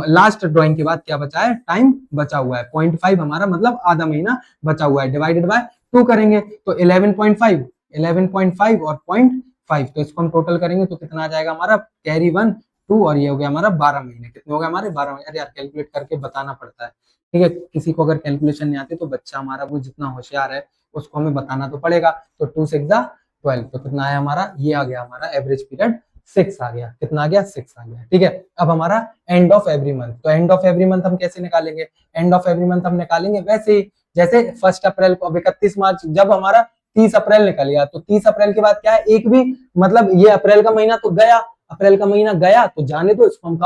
लास्ट ड्रॉइंग के बाद क्या बचा है, टाइम बचा हुआ है, 0.5 हमारा मतलब आधा महीना बचा हुआ है, डिवाइडेड बाय 2 करेंगे तो 11.5 और 0.5, तो इसको हम टोटल करेंगे तो कितना आ जाएगा हमारा, कैरी 1 2, और ये हो गया हमारा 12 महीने। कितने हो गए हमारे, 12 महीने। अरे यार कैलकुलेट करके बताना पड़ता है, ठीक है। किसी को अगर कैलकुलेशन नहीं आती तो बच्चा हमारा वो जितना होशियार है उसको हमें बताना तो पड़ेगा। तो 2 6 12, तो कितना आया हमारा, ये आ गया हमारा एवरेज पीरियड 6 आ गया। कितना आ गया, 6 आ गया, ठीक है। अब हमारा एंड ऑफ एवरी मंथ, तो एंड ऑफ एवरी मंथ हम कैसे निकालेंगे, एंड ऑफ एवरी मंथ हम निकालेंगे वैसे ही जैसे 1 अप्रैल को, अब 31 मार्च, जब हमारा 30 अप्रैल निकल गया तो 30 अप्रैल के बाद क्या है, एक भी मतलब ये अप्रैल का महीना तो गया, अप्रैल का महीना गया तो जाने दो, इसको हम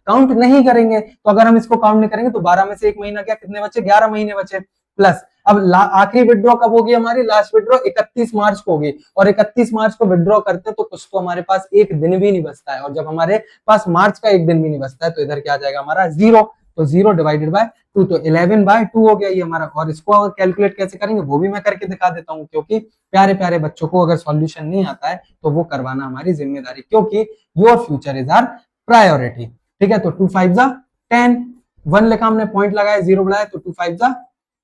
काउंट नहीं करेंगे। तो अगर हम इसको काउंट नहीं करेंगे तो 12 में से 1 महीना गया, कितने बचे, 11 महीने बचे। प्लस अब आखिरी विड्रॉ कब होगी हमारी, लास्ट विड्रॉ 31 मार्च को होगी, और 31 मार्च को विड्रॉ करते तो कुछ तो हमारे पास एक दिन भी नहीं बचता है, और जब हमारे पास मार्च का एक दिन भी नहीं बचता है तो इधर क्या आ जाएगा हमारा 0। तो 0 डिवाइडेड बाय 2, तो 11/2 हो गया ये हमारा। और इसको अगर कैलकुलेट कैसे करेंगे वो भी मैं करके दिखा देता हूँ, क्योंकि प्यारे प्यारे बच्चों को अगर सॉल्यूशन नहीं आता है तो वो करवाना हमारी जिम्मेदारी, क्योंकि your future is our priority. ठीक है, तो 2 5 जा 10, 1 लिखा हमने, पॉइंट लगाया, 0 बढ़ाया, तो 2 5 जा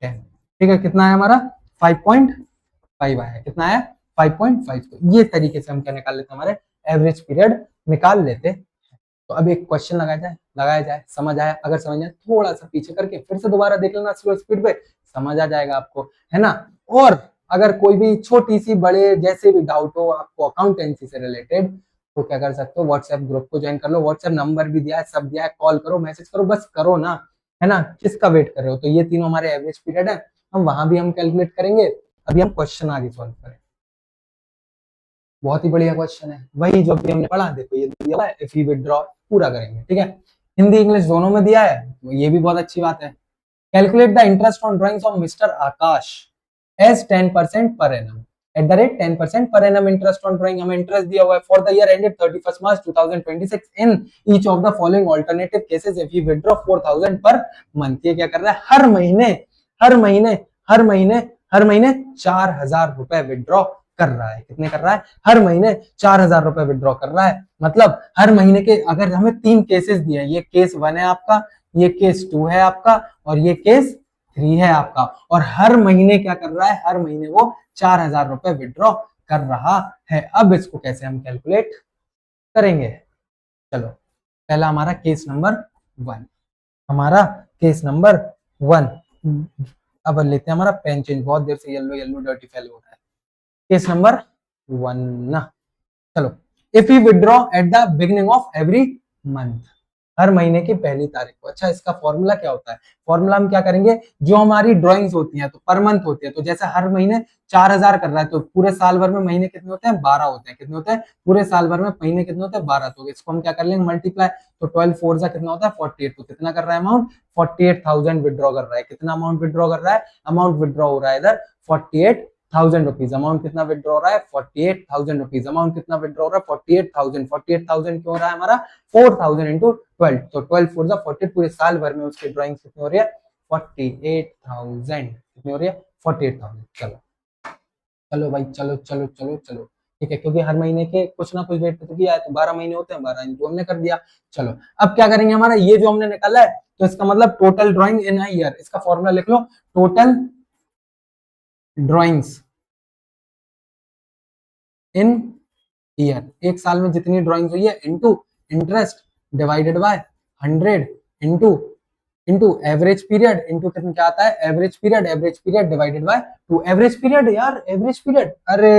10। ठीक है, कितना है हमारा 5.5 आया। कितना है 5.5। तो ये तरीके से हम क्या निकाल लेते हैं, हमारे एवरेज पीरियड निकाल लेते। तो अब एक क्वेश्चन लगाया जाए, समझ आया? अगर समझ आए थोड़ा सा पीछे करके फिर से दोबारा देख लेना स्लो स्पीड पे, समझ आ जाएगा आपको, है ना। और अगर कोई भी छोटी सी बड़े जैसे भी डाउट हो आपको अकाउंटेंसी से रिलेटेड, तो क्या कर सकते हो, व्हाट्सएप ग्रुप को ज्वाइन कर लो। व्हाट्सएप नंबर भी दिया है, सब दिया है, कॉल करो, मैसेज करो, बस करो ना, है ना। किसका वेट कर रहे हो? तो ये तीनों हमारे एवरेज पीरियड है, हम वहां भी हम कैलकुलेट करेंगे। अभी हम क्वेश्चन आगे सॉल्व करें। बहुत ही बढ़िया क्वेश्चन है, वही जो अभी हमने पढ़ा। देखो ये दिया है, इफ यू विथड्रॉ, पूरा करेंगे। ठीक है, हिंदी इंग्लिश दोनों में दिया है, तो ये भी बहुत अच्छी बात है। Calculate the interest on drawings of mister Akash as 10% per annum, at the rate 10% per annum interest on drawing. हमें इंटरेस्ट दिया हुआ है for the year ended 31 March 2026 in each of the following alternative cases if you withdraw 4000 per month. ये क्या कर रहा है, हर महीने हर महीने हर महीने हर महीने 4000 रुपए विथड्रॉ कर रहा है। कितने कर रहा है, हर महीने 4000 रुपए विथड्रॉ कर रहा है। मतलब हर महीने के, अगर हमें 3 केसेस दिए हैं, ये केस 1 है आपका, ये केस 2 है आपका, और ये केस 3 है आपका, और हर महीने क्या कर रहा है, हर महीने वो 4000 रुपए विथड्रॉ कर रहा है। अब इसको कैसे हम कैलकुलेट करेंगे, चलो पहला हमारा केस नंबर 1, हमारा केस नंबर 1। अब लेते हैं हमारा पेन चेंज, बहुत देर से येलो येलो डर्टी फेल हो रहा है। केस नंबर 1, चलो, if you withdraw at the beginning of every month, हर महीने की पहली तारीख को। अच्छा, इसका फॉर्मूला क्या होता है? फॉर्मूला हम क्या करेंगे, जो हमारी ड्राइंग्स होती हैं तो पर मंथ होती है, तो जैसे हर महीने 4000 कर रहा है, तो पूरे साल भर में महीने कितने होते हैं, 12 होते हैं। कितने होते हैं, पूरे साल भर में महीने कितने होते हैं, 12। तो इसको हम क्या कर लेंगे, मल्टीप्लाई, तो 12 4 जा कितना होता है 48। तो कितना कर रहा है अमाउंट, 48,000 विथड्रॉ कर रहा है। कितना अमाउंट विथड्रॉ कर रहा है, अमाउंट विथड्रॉ हो रहा है इधर 48,000 रुपीज। अमाउंट कितना विथड्रॉ हो रहा है, 48,000 रुपीज। अमाउंट कितना विथड्रॉ हो रहा है, 48,000। 48,000 क्यों हो रहा है हमारा, 4000 इंटू 12, तो 12 4 जा 40, पूरे साल भर में उसकी ड्राइंग कितनी हो रही है, 48,000। कितनी हो रही है, 48,000। चलो चलो भाई, चलो चलो चलो चलो, ठीक है, क्योंकि हर महीने के कुछ ना कुछ डेट पे तो किया है, तो 12 महीने होते हैं, 12 इंटू हमने कर दिया। चलो अब क्या करेंगे, हमारा ये जो हमने निकाला है, तो इसका मतलब total drawing in a year, इसका फॉर्मूला लिख लो, टोटल ड्राइंग्स इन ईयर, एक साल में जितनी ड्राइंग्स हुई है, into interest divided by 100 into into average period, into कितना क्या आता है, average period, average period divided by 2। Average period यार, एवरेज पीरियड, अरे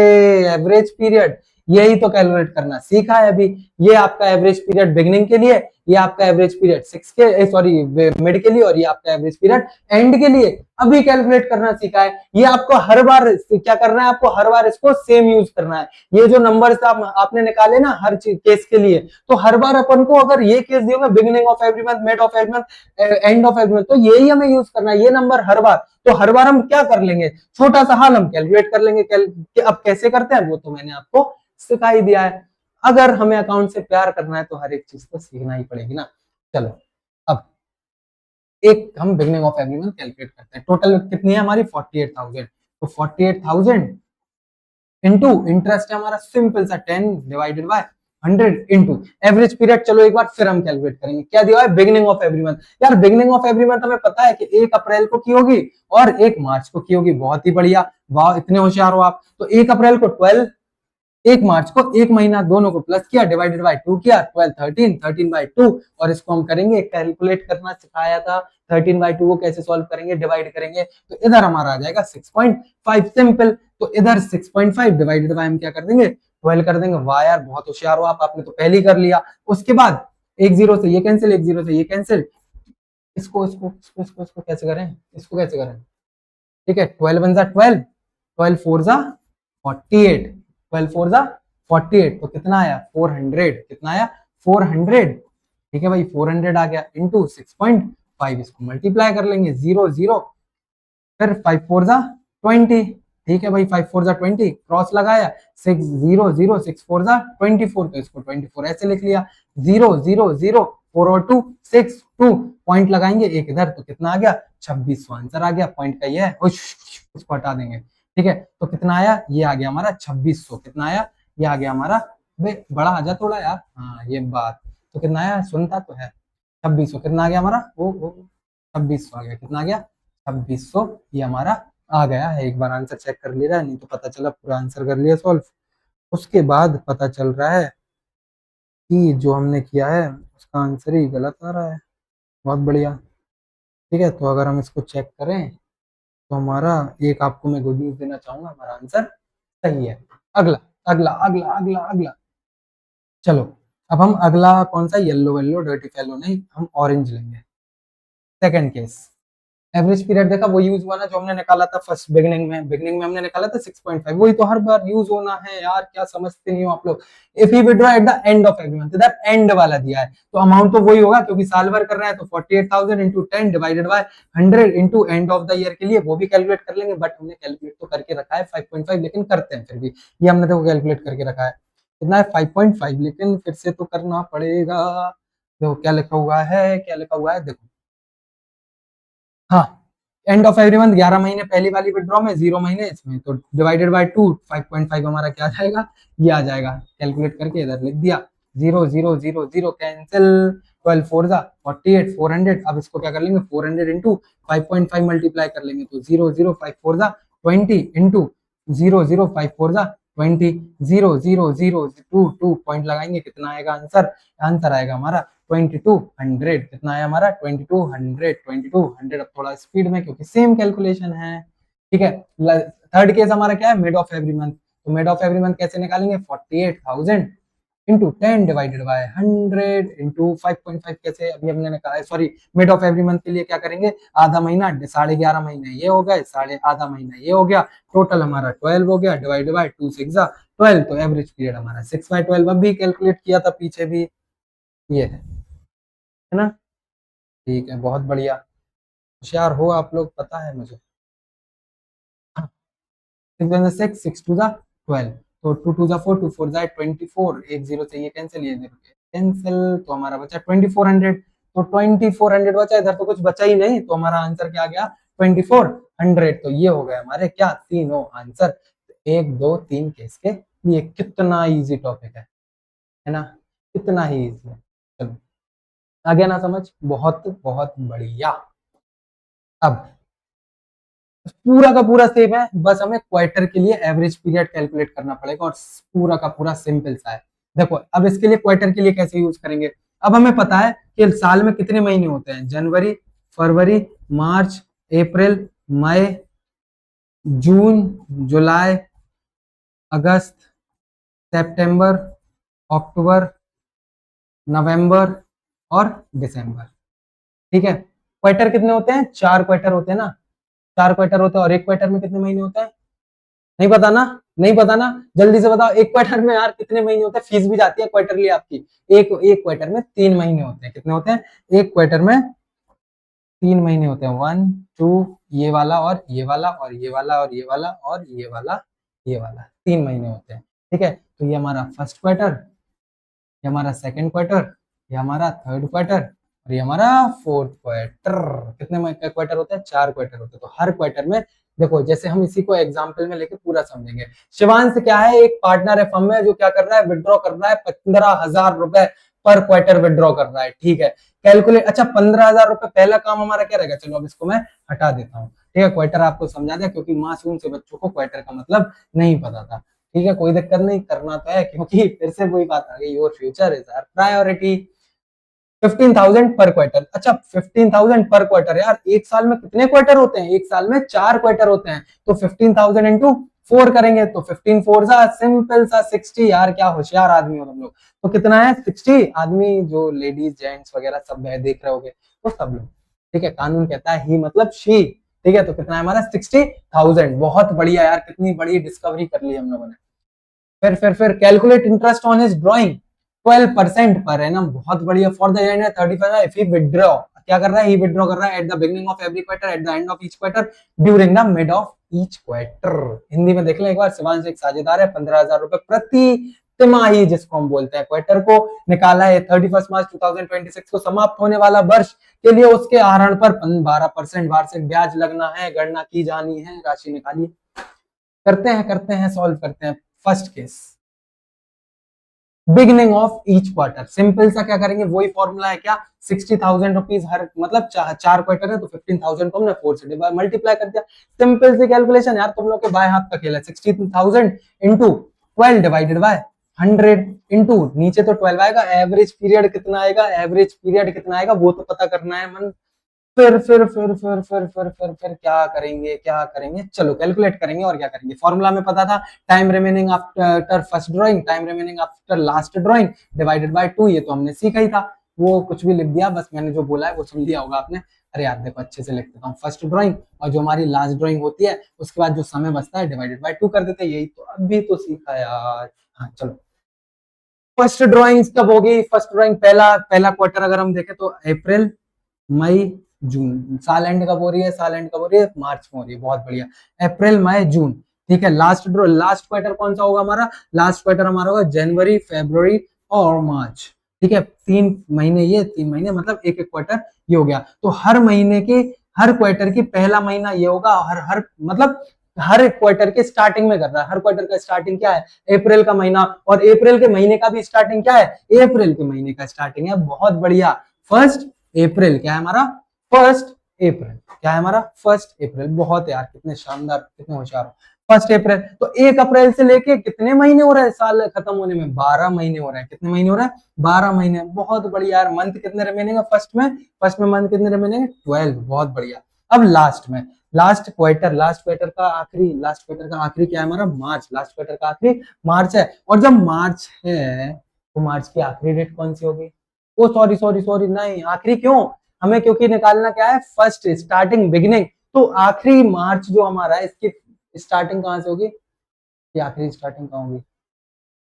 एवरेज पीरियड, यही तो कैलकुलेट करना सीखा है अभी। ये आपका एवरेज पीरियड बिगिनिंग के लिए, ये आपका एवरेज पीरियड 6 के सॉरी मिड के लिए, और ये आपका एवरेज पीरियड एंड के लिए अभी कैलकुलेट करना सीखा है। ये आपको हर बार क्या करना है, आपको हर बार इसको सेम यूज करना है। ये जो नंबर्स आपने निकाले ना हर केस के लिए, तो हर बार अपन को अगर ये केस दिया beginning of every month, mid of every month, end of every month, तो यही हमें यूज करना है, ये नंबर हर बार। तो हर बार हम क्या कर लेंगे, छोटा सा हाल हम कैलकुलेट कर लेंगे। अब कैसे करते हैं वो तो मैंने आपको सिखा ही दिया है। अगर हमें अकाउंट से प्यार करना है तो हर एक चीज को सीखना ही पड़ेगी ना। चलो अब एक हम beginning of every month calculate करते हैं। टोटल कितनी है हमारी 48,000, तो 48,000 इंटू इंटरेस्ट है हमारा सिंपल सा 10 divided by 100 into average period. चलो एक बार फिर हम कैलकुलेट करेंगे, क्या दिया है, बिगिनिंग ऑफ एवरी मंथ। यार बिगिनिंग ऑफ एवरी मंथ हमें पता है कि 1 अप्रैल को की होगी और 1 मार्च को की होगी। बहुत ही बढ़िया, वाह इतने होशियार हो आप। तो 1 अप्रैल को 12, 1 मार्च को 1 महीना, दोनों को प्लस किया, डिवाइडेड बाय 2 किया, 12 13, 13 बाय 2, और इसको हम करेंगे कैलकुलेट करना सिखाया था। 13 बाय 2 को कैसे सॉल्व करेंगे, डिवाइड करेंगे, तो इधर हमारा आ जाएगा 6.5 सिंपल। तो इधर 6.5 डिवाइडेड बाय हम क्या कर देंगे, 12 कर देंगे। वाह यार बहुत होशियार हो आप, आपने तो पहले ही कर लिया। उसके बाद एक जीरो से ये कैंसिल, एक जीरो से ये कैंसिल, इसको इसको इसको इसको इसको कैसे करें, इसको कैसे करें, ठीक है, 12 वन जा 12, 12 फोर जा 48, 12 फोर जा 48, तो कितना आया 400, कितना आया 400। ठीक है भाई 400 आ गया इंटू 6.5, इसको मल्टीप्लाई कर लेंगे, 0 0, फिर 5 फोर जा 20। ठीक है भाई 5 फोर जा 20, क्रॉस लगाया, 6 0 0, 6 फोर जा 24, तो इसको 24 ऐसे लिख लिया, 0 0 0 4 और 2 6 2 पॉइंट लगाएंगे एक इधर, तो कितना आ गया 2600 आंसर आ गया। पॉइंट का ये है, इसको हटा देंगे, ठीक है। तो कितना आया, ये आ गया हमारा 2600। कितना आया, ये आ गया हमारा, बड़ा आ जा थोड़ा यार, हाँ ये बात। तो कितना आया, सुनता तो है, 2600। कितना आ गया हमारा, ओ 2600 आ गया। कितना आ गया, 2600, ये हमारा आ गया है। एक बार आंसर चेक कर ले रहा है, नहीं तो पता चला पूरा आंसर कर लिया सॉल्व, उसके बाद पता चल रहा है कि जो हमने किया है उसका आंसर ही गलत आ रहा है। बहुत बढ़िया, ठीक है। तो अगर हम इसको चेक करें तो हमारा, एक आपको मैं गुड न्यूज देना चाहूंगा, हमारा आंसर सही है। अगला अगला अगला अगला अगला, चलो अब हम अगला कौन सा, येलो वेलो डर्टी फेलो नहीं, हम ऑरेंज लेंगे। सेकंड केस, एवरेज पीरियड देखा, वो यूज हुआ ना जो हमने निकाला था फर्स्ट बिगनिंग में हमने निकाला था 6.5, वही तो हर बार यूज होना है यार, क्या समझते नहीं हो आप लोग। If he withdraw at the end of every month, that and वाला दिया है तो अमाउंट तो वही होगा, क्योंकि साल भर कर रहा है तो 48,000 into 10 divided by 100 into end of the year के लिए, वो भी कैलकुलेट कर लेंगे। बट हमने कैलकुलेट तो करके रखा है 5.5, लेकिन करते हैं फिर भी, ये हमने देखो कैलकुलेट करके रखा है कितना है 5.5, लेकिन फिर से तो करना पड़ेगा। देखो क्या लिखा हुआ है, क्या लिखा हुआ है देखो, हाँ, एंड ऑफ एवरी मंथ 11 महीने पहली वाली विड्रॉ में, 0 महीने इसमें, तो डिवाइडेड बाय 2 5.5 हमारा क्या आ जाएगा, ये आ जाएगा। कैलकुलेट करके इधर लिख दिया, 0 0 0 0 कैंसिल, 12 4 जा 48 400। अब इसको क्या कर लेंगे, 400 इंटू 5.5 मल्टीप्लाई कर लेंगे, तो 0 0 5 4 जा 20 इंटू 0 0 5 4 जा 20, 0 0 0 2 2 पॉइंट लगाएंगे, कितना आएगा आंसर, आंसर आएगा हमारा 2200। कितना आया हमारा 2200 2200। अब थोड़ा स्पीड में, क्योंकि सेम कैलकुलेशन है, ठीक है। थर्ड केस हमारा क्या है, मिड ऑफ एवरी मंथ, तो मिड ऑफ एवरी मंथ कैसे निकालेंगे, 48,000 इंटू 10 डिवाइडेड बाय 100 इंटू 5.5, कैसे अभी हमने निकाला, sorry mid of every month के लिए क्या करेंगे, आधा महीना, 11.5 महीने ये हो गए, साढ़े आधा महीना ये हो गया, टोटल हमारा 12 हो गया, डिवाइडेड बाय 2 6 12, तो एवरेज पीरियड हमारा 6/12। अब भी कैलकुलेट किया था पीछे भी, ये है ना, ठीक है, बहुत बढ़िया, होशियार हो आप लोग, पता है मुझे। हाँ, 6 6 2 जा 12, तो 2 2 जा 4 2 4 जा 24, एक जीरो से ये कैंसिल, ये जीरो कैंसिल, तो हमारा बचा 2400। तो 2400 बचा, इधर तो कुछ बचा ही नहीं, तो हमारा आंसर क्या आ गया 2400। तो ये हो गए हमारे क्या, तीनों आंसर, 1 2 3 केस के लिए। कितना इजी टॉपिक है ना, कितना ही इजी है। चलो आ गया ना समझ, बहुत बहुत बढ़िया। अब पूरा का पूरा सेम है, बस हमें क्वार्टर के लिए एवरेज पीरियड कैलकुलेट करना पड़ेगा, और पूरा का पूरा सिंपल सा है। देखो अब इसके लिए क्वार्टर के लिए कैसे यूज करेंगे, अब हमें पता है कि साल में कितने महीने होते हैं, जनवरी फरवरी मार्च अप्रैल मई जून जुलाई अगस्त सितंबर अक्टूबर नवंबर और दिसंबर, ठीक है। क्वार्टर कितने होते हैं, 4 क्वार्टर होते हैं ना, 4 क्वार्टर होते हैं, और एक क्वार्टर में कितने महीने होते हैं, नहीं पता ना, नहीं पता ना, जल्दी से बताओ, एक क्वार्टर में यार कितने महीने होते हैं, फीस भी जाती है क्वार्टरली आपकी। एक क्वार्टर में 3 महीने होते हैं, कितने होते हैं, एक क्वार्टर में 3 महीने होते हैं, 1 2, ये वाला और ये वाला और ये वाला और ये वाला और ये वाला, ये वाला 3 महीने होते हैं, ठीक है। तो ये हमारा फर्स्ट क्वार्टर, ये हमारा सेकंड क्वार्टर, ये हमारा थर्ड क्वार्टर, और ये हमारा फोर्थ क्वार्टर। कितने क्वार्टर होते हैं, 4 क्वार्टर होते हैं। तो हर क्वार्टर में देखो, जैसे हम इसी को एग्जांपल में लेके पूरा समझेंगे। शिवांश क्या है, एक पार्टनर है फर्म में, जो क्या कर रहा है, विड्रॉ कर रहा है 15,000 रुपए पर क्वार्टर विड्रॉ कर रहा है, ठीक है। कैलकुलेट, अच्छा 15,000 रुपए, पहला काम हमारा क्या रहेगा, चलो अब इसको मैं हटा देता हूँ, ठीक है। क्वार्टर आपको समझा दिया, क्योंकि मासूम से बच्चों को क्वार्टर का मतलब नहीं पता था, ठीक है, कोई दिक्कत नहीं, करना तो है, क्योंकि फिर से वही बात आ गई, your future is our priority. 15,000 per quarter, अच्छा 15,000 पर क्वार्टर, यार एक साल में कितने क्वार्टर होते हैं, एक साल में 4 क्वार्टर होते हैं, तो 15,000 इंटू 4 करेंगे, तो 15 4 सा सिंपल सा 60, यार क्या होशियार आदमी हो तुम लोग। तो कितना है 60, आदमी जो लेडीज जेंट्स वगैरह सब देख रहे होगे, तो सब लोग, ठीक है, कानून कहता है ही मतलब शी, ठीक है। तो कितना है हमारा 60,000, बहुत बढ़िया यार, कितनी बड़ी डिस्कवरी कर ली हम लोगों ने। फिर calculate interest on his drawing 12% per annum, बहुत बढ़िया। For the end 35 if he withdraw, क्या कर रहा है, ही विथड्रॉ कर रहा है eight the beginning of every quarter, at the end of each quarter, during the mid of each quarter. Hindi में देख लें एक बार, शिवांश एक साझेदार है, 15,000 रुपए प्रति तिमाही जिसको हम बोलते हैं, क्वार्टर को निकाला है 31 मार्च 2026 को समाप्त होने वाला वर्ष के लिए उसके आहरण पर 12% वार्षिक ब्याज लगना है, गणना की जानी है, राशि निकालिए। करते हैं सॉल्व करते हैं। First case, beginning of each quarter, simple सा क्या करेंगे, वही फॉर्मूला है क्या, 60,000 रुपीज हर, मतलब चार क्वार्टर है तो 15,000 को हमने 4 से मल्टीप्लाई कर दिया। सिंपल सी कैलकुलेशन यार, तुम लोग के बाएं हाथ का खेल है। 60,000 इंटू 12 डिवाइडेड बाय 100 इंटू नीचे तो 12 आएगा, एवरेज पीरियड कितना आएगा, एवरेज पीरियड कितना आएगा वो तो पता करना है मन। फिर क्या करेंगे, चलो कैलकुलेट करेंगे और क्या करेंगे। फॉर्मूला में पता था, time remaining after first drawing, time remaining after last drawing divided by 2, ये तो हमने सीखा ही था। वो कुछ भी लिख दिया, बस मैंने जो बोला है वो सुन लिया होगा आपने। अरे यार देखो अच्छे से लिख देता हूँ, फर्स्ट ड्राइंग और जो हमारी लास्ट ड्राइंग होती है उसके बाद जो समय बचता है डिवाइडेड बाय 2 कर देते हैं, यही तो अभी तो सीखा यार। हाँ चलो, फर्स्ट ड्राइंग कब होगी, फर्स्ट ड्राइंग पहला पहला क्वार्टर अगर हम देखें तो अप्रैल मई जून, साल एंड कब हो रही है, साल एंड कब हो रही है, मार्च में हो रही है, बहुत बढ़िया, अप्रैल मई जून। ठीक है, लास्ट क्वार्टर कौन सा होगा हमारा, लास्ट क्वार्टर हमारा होगा जनवरी फरवरी और मार्च। ठीक है, 3 महीने, ये 3 महीने मतलब एक एक क्वार्टर ये हो गया। तो हर महीने के, हर क्वार्टर की पहला महीना ये होगा, हर हर मतलब हर क्वार्टर के स्टार्टिंग में कर रहा है। हर क्वार्टर का स्टार्टिंग क्या है, अप्रैल का महीना, और अप्रैल के महीने का भी स्टार्टिंग क्या है, अप्रैल के महीने का स्टार्टिंग है। बहुत बढ़िया, फर्स्ट अप्रैल क्या है हमारा, फर्स्ट अप्रैल क्या है हमारा, फर्स्ट अप्रैल। बहुत यार, कितने शानदार, कितने होशियार हो। फर्स्ट अप्रैल, तो 1 अप्रैल से लेके कितने महीने हो रहे हैं साल खत्म होने में, 12 महीने हो रहे हैं। कितने महीने हो रहे हैं, 12 महीने। बहुत बढ़िया यार, मंथ कितने रिमेनिंग है फर्स्ट में, फर्स्ट में मंथ कितने रिमेनिंग है, 12। बहुत बढ़िया। अब लास्ट में, लास्ट क्वार्टर का आखिरी, लास्ट क्वार्टर का आखिरी क्या है हमारा, मार्च, लास्ट क्वार्टर का आखिरी मार्च है। और जब मार्च है तो मार्च की आखिरी डेट कौन सी होगी, ओ सॉरी सॉरी सॉरी, नहीं आखिरी क्यों, हमें क्योंकि निकालना क्या है, फर्स्ट स्टार्टिंग बिगिनिंग। तो आखिरी मार्च जो हमारा है इसकी स्टार्टिंग कहां से होगी, ये आखिरी स्टार्टिंग कहां होगी,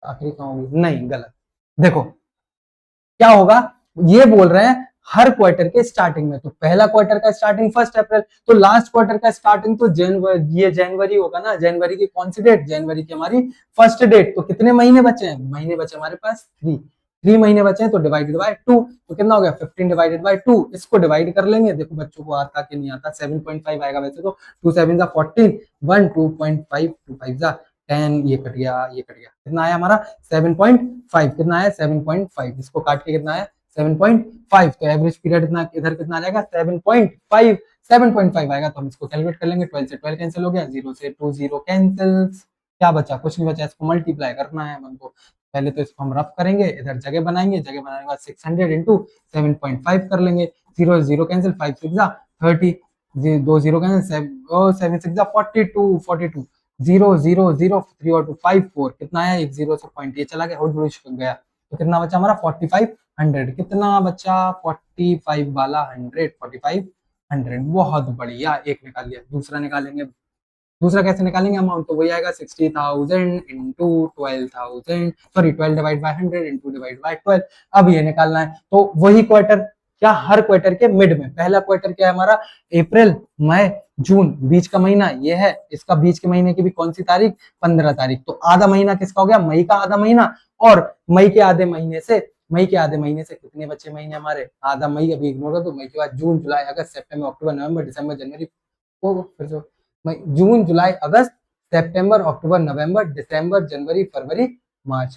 आखिरी कहां होगी, नहीं गलत। देखो क्या होगा, ये बोल रहे हैं हर क्वार्टर के स्टार्टिंग में, तो पहला क्वार्टर का स्टार्टिंग फर्स्ट अप्रैल, तो लास्ट क्वार्टर का स्टार्टिंग तो जनवरी, ये जनवरी होगा ना, जनवरी की कौन सी डेट, जनवरी की हमारी फर्स्ट डेट। तो कितने महीने बचे हैं, महीने बचे हमारे पास 3 महीने बचे हैं, तो डिवाइडेड बाय 2, तो कितना हो गया 15 डिवाइडेड बाय 2। इसको डिवाइड कर लेंगे, देखो बच्चों को आता कि नहीं आता, 7.5 आएगा वैसे तो, 2 7 14, 1 2.5, 2 5 10, ये कट गया, ये कट गया, कितना आया हमारा 7.5, कितना आया 7.5, इसको काट के कितना आया 7.5। तो एवरेज पीरियड इतना, इधर कितना आ जाएगा 7.5, 7.5 आएगा। तो हम इसको कैलकुलेट कर लेंगे, 12 से 12 कैंसिल हो गया, 0 से 2 0 कैंसिल, क्या बचा, कुछ नहीं बचा, इसको मल्टीप्लाई करना है हमको। पहले तो इसको हम रफ करेंगे, इधर जगह बनाएंगे, जगह बनाने के बाद 600 इंटू 7.5 कर लेंगे, 0 0 कैंसिल, 5 6 30, 2 0 कैंसिल, 7 6 42, 42, 0 0 0 3 और 2 5 4, कितना आया, एक 0 से पॉइंट ये चला गया, और गया। तो कितना बचा हमारा 4500, कितना बचा 45 वाला 100, 4500। बहुत बढ़िया, एक निकाल लिया, दूसरा निकालेंगे। दूसरा कैसे निकालेंगे अमाउंट, तो वही आएगा 60,000 into 12,000, sorry 12 divide by 100 into divide by 12। अब ये निकालना है, तो वही क्वार्टर, क्या हर क्वार्टर के मिड में, पहला क्वार्टर क्या है हमारा, अप्रैल मई जून, बीच का महीना ये है, इसका बीच के महीने की भी कौन सी तारीख, 15 तारीख। तो आधा महीना किसका हो गया, मई का आधा महीना, और मई के आधे महीने से, मई के आधे महीने से कितने बचे महीने हमारे, आधा मई अभी इग्नोर कर दो, मई के बाद जून जुलाई अगस्त सितंबर अक्टूबर नवंबर दिसंबर जनवरी, वो फिर से जून जुलाई अगस्त सितंबर अक्टूबर नवंबर दिसंबर जनवरी फरवरी मार्च,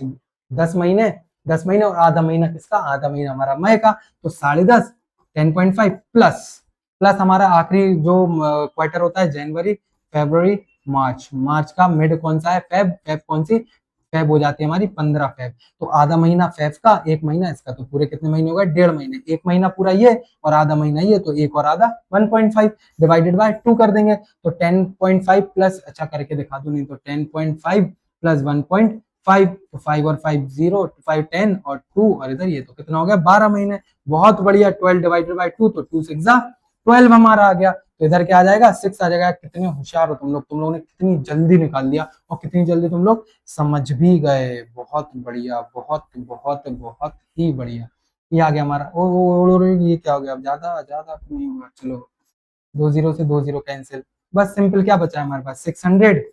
10 महीने, 10 महीने, और आधा महीना किसका, आधा महीना हमारा मई का। तो 10.5, 10.5 प्लस, प्लस हमारा आखिरी जो क्वार्टर होता है जनवरी फरवरी मार्च, मार्च का मिड कौन सा है, फेब, फेब कौन सी, फेब हो जाती है हमारी 15 फेब। तो आधा महीना फेब का, एक महीना इसका, तो पूरे कितने महीने हो गए, 1.5 महीने, एक महीना पूरा ये और आधा महीना ये, तो एक और आधा 1.5 डिवाइडेड बाय 2 कर देंगे। तो 10.5 प्लस, अच्छा करके दिखा दो नहीं तो, 10.5 प्लस 1.5, तो 5 और 5 0, 5 10 और 2, और इधर ये तो कितना हो गया 12 महीने। बहुत बढ़िया, 12 डिवाइडेड बाय 2, तो 2 6 12 हमारा आ गया। तो इधर क्या आ जाएगा 6 आ जाएगा। कितने होशियार हो तुम लोगों ने कितनी जल्दी निकाल दिया, और कितनी जल्दी तुम लोग समझ भी गए। बहुत बढ़िया, बहुत बहुत बहुत ही बढ़िया। ये आ गया हमारा, ओ ये क्या हो गया, अब ज्यादा ज्यादा नहीं हुआ, चलो 2 0 से 2 0 कैंसिल, बस सिंपल क्या बचा है हमारे पास, 600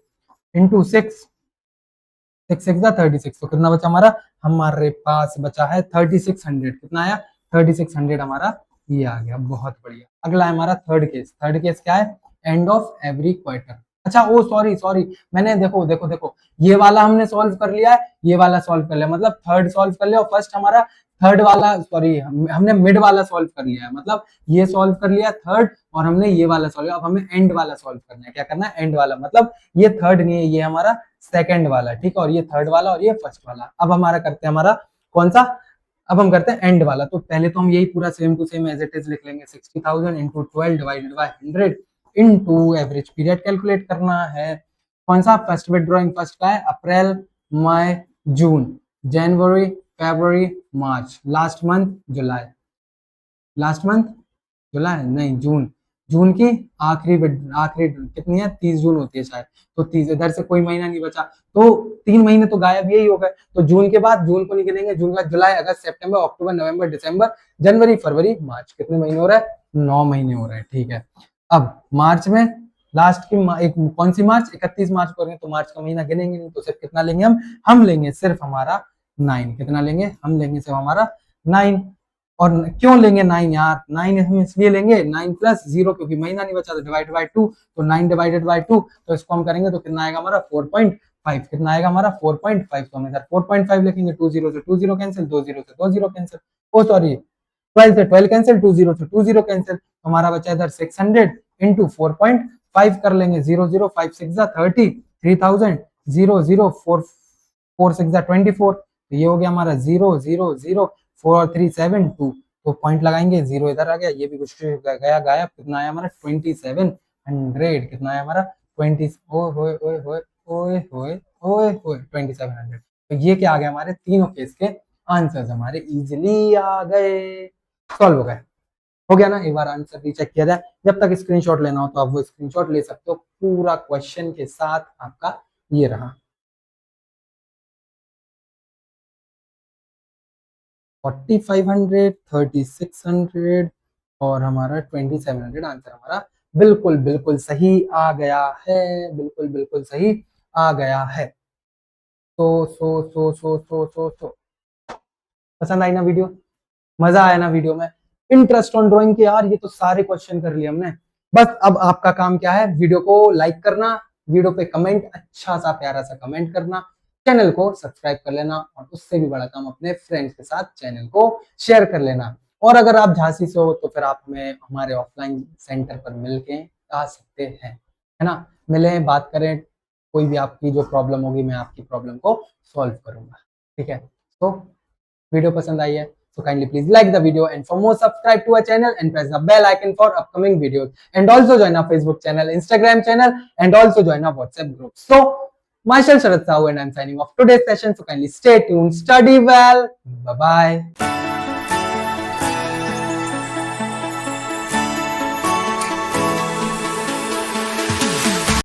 इंटू 6 6 6 36, तो कितना बचा हमारा, हमारे पास बचा है 3600। कितना आया, 3600 हमारा ये आ गया। बहुत बढ़िया। अगला है हमारा थर्ड केस। थर्ड केस क्या है, एंड ऑफ एवरी क्वार्टर। अच्छा ओ सॉरी सॉरी, मैंने देखो देखो देखो, ये वाला हमने सॉल्व कर लिया है, ये वाला सॉल्व कर लिया, मतलब थर्ड सॉल्व कर लिया, और फर्स्ट हमारा थर्ड वाला, सॉरी हमने मिड वाला सॉल्व कर लिया है, मतलब ये सॉल्व कर लिया थर्ड, और हमने ये वाला सॉल्व, अब हमें एंड वाला सॉल्व करना है। क्या करना है, एंड वाला, मतलब ये थर्ड नहीं है, ये हमारा सेकंड वाला, ठीक है, और ये थर्ड वाला और ये फर्स्ट वाला। अब हमारा करते हैं हमारा कौन सा, अब हम करते हैं एंड वाला। तो पहले तो हम यही पूरा same to same as it is लिख लेंगे, 60,000 into 12 divided by 100 into average period calculate करना है। कौन सा, फर्स्ट विड्रॉइंग फर्स्ट का है अप्रैल मई जून, जनवरी फरवरी मार्च, लास्ट मंथ जुलाई, लास्ट मंथ जुलाई नहीं जून, जून की आखिरी कितनी है, 30 जून होती है शायद, तो 30, इधर से कोई महीना नहीं बचा, तो 3 महीने तो गायब यही हो गए। तो जून के बाद, जून को नहीं गिनेंगे, जून का जुलाई अगस्त सितंबर अक्टूबर नवंबर दिसंबर जनवरी फरवरी मार्च, कितने महीने हो रहा है, 9 महीने हो रहे हैं, ठीक है। अब मार्च में लास्ट की एक कौन सी मार्च, 31 मार्च को करेंगे, तो मार्च का महीना गिनेंगे नहीं, तो सिर्फ कितना लेंगे हम लेंगे सिर्फ हमारा 9। कितना लेंगे, हम लेंगे सिर्फ हमारा 9। और क्यों लेंगे 9 यार, 9 हम इसलिए लेंगे 9 प्लस 0, क्योंकि महीना नहीं बचा, तो डिवाइड बाय 2, तो 9 डिवाइडेड बाय 2, तो इसको हम करेंगे तो कितना आएगा हमारा 4.5। कितना आएगा हमारा 4.5, तो हम इधर 4.5 लिखेंगे, 2 0 से 2 0 कैंसिल, 2 0 से 2 0 कैंसिल, ओ सॉरी 12 से 12 कैंसिल, 2 0 से 2 0 कैंसिल, तो हमारा बचा इधर 600 इंटू 4.5 कर लेंगे, 0 0 5 6 30, 3000 0 0 4 4 6 24, तो ये हो गया हमारा 0 0 0 4 3 7 2, तो पॉइंट लगाएंगे, 0 इधर आ गया, ये भी कुछ गया गायब, कितना आया हमारा 2700। कितना आया हमारा 20, ओए होए ओए होए ओए होए ओए होए 2700। तो ये क्या आ गया, हमारे तीनों केस के आंसर्स हमारे इजिली आ गए, सॉल्व हो गए। हो गया ना, एक बार आंसर रीचेक किया जाए, जब तक स्क्रीनशॉट लेना हो तो आप वो स्क्रीनशॉट ले सकते हो, पूरा क्वेश्चन के साथ आपका ये रहा 4500 3600 और हमारा 2700, आंसर हमारा बिल्कुल बिल्कुल सही आ गया है, बिल्कुल बिल्कुल सही आ गया है। तो पसंद आई ना वीडियो, मजा आया ना वीडियो में, इंटरेस्ट ऑन ड्राइंग के यार, ये तो सारे क्वेश्चन कर लिए हमने। बस अब आपका काम क्या है, वीडियो को लाइक करना, वीडियो पे कमेंट, अच्छा सा प्यारा सा कमेंट करना, चैनल को सब्सक्राइब कर लेना, और उससे भी बड़ा काम अपने फ्रेंड्स के साथ चैनल को शेयर कर लेना। और अगर आप झांसी से हो तो फिर आप हमें हमारे ऑफलाइन सेंटर पर मिलके आ सकते हैं, है ना, मिले बात करें, कोई भी आपकी जो प्रॉब्लम होगी मैं आपकी प्रॉब्लम को सॉल्व करूंगा, ठीक है। तो वीडियो पसंद आई है so kindly please like the video, and for more subscribe to our channel and press the bell icon for upcoming videos, and also join our Facebook channel, Instagram channel, and also join our WhatsApp group. So myself Sharat Sahu and I'm signing off today's session, so kindly stay tuned, study well, bye bye.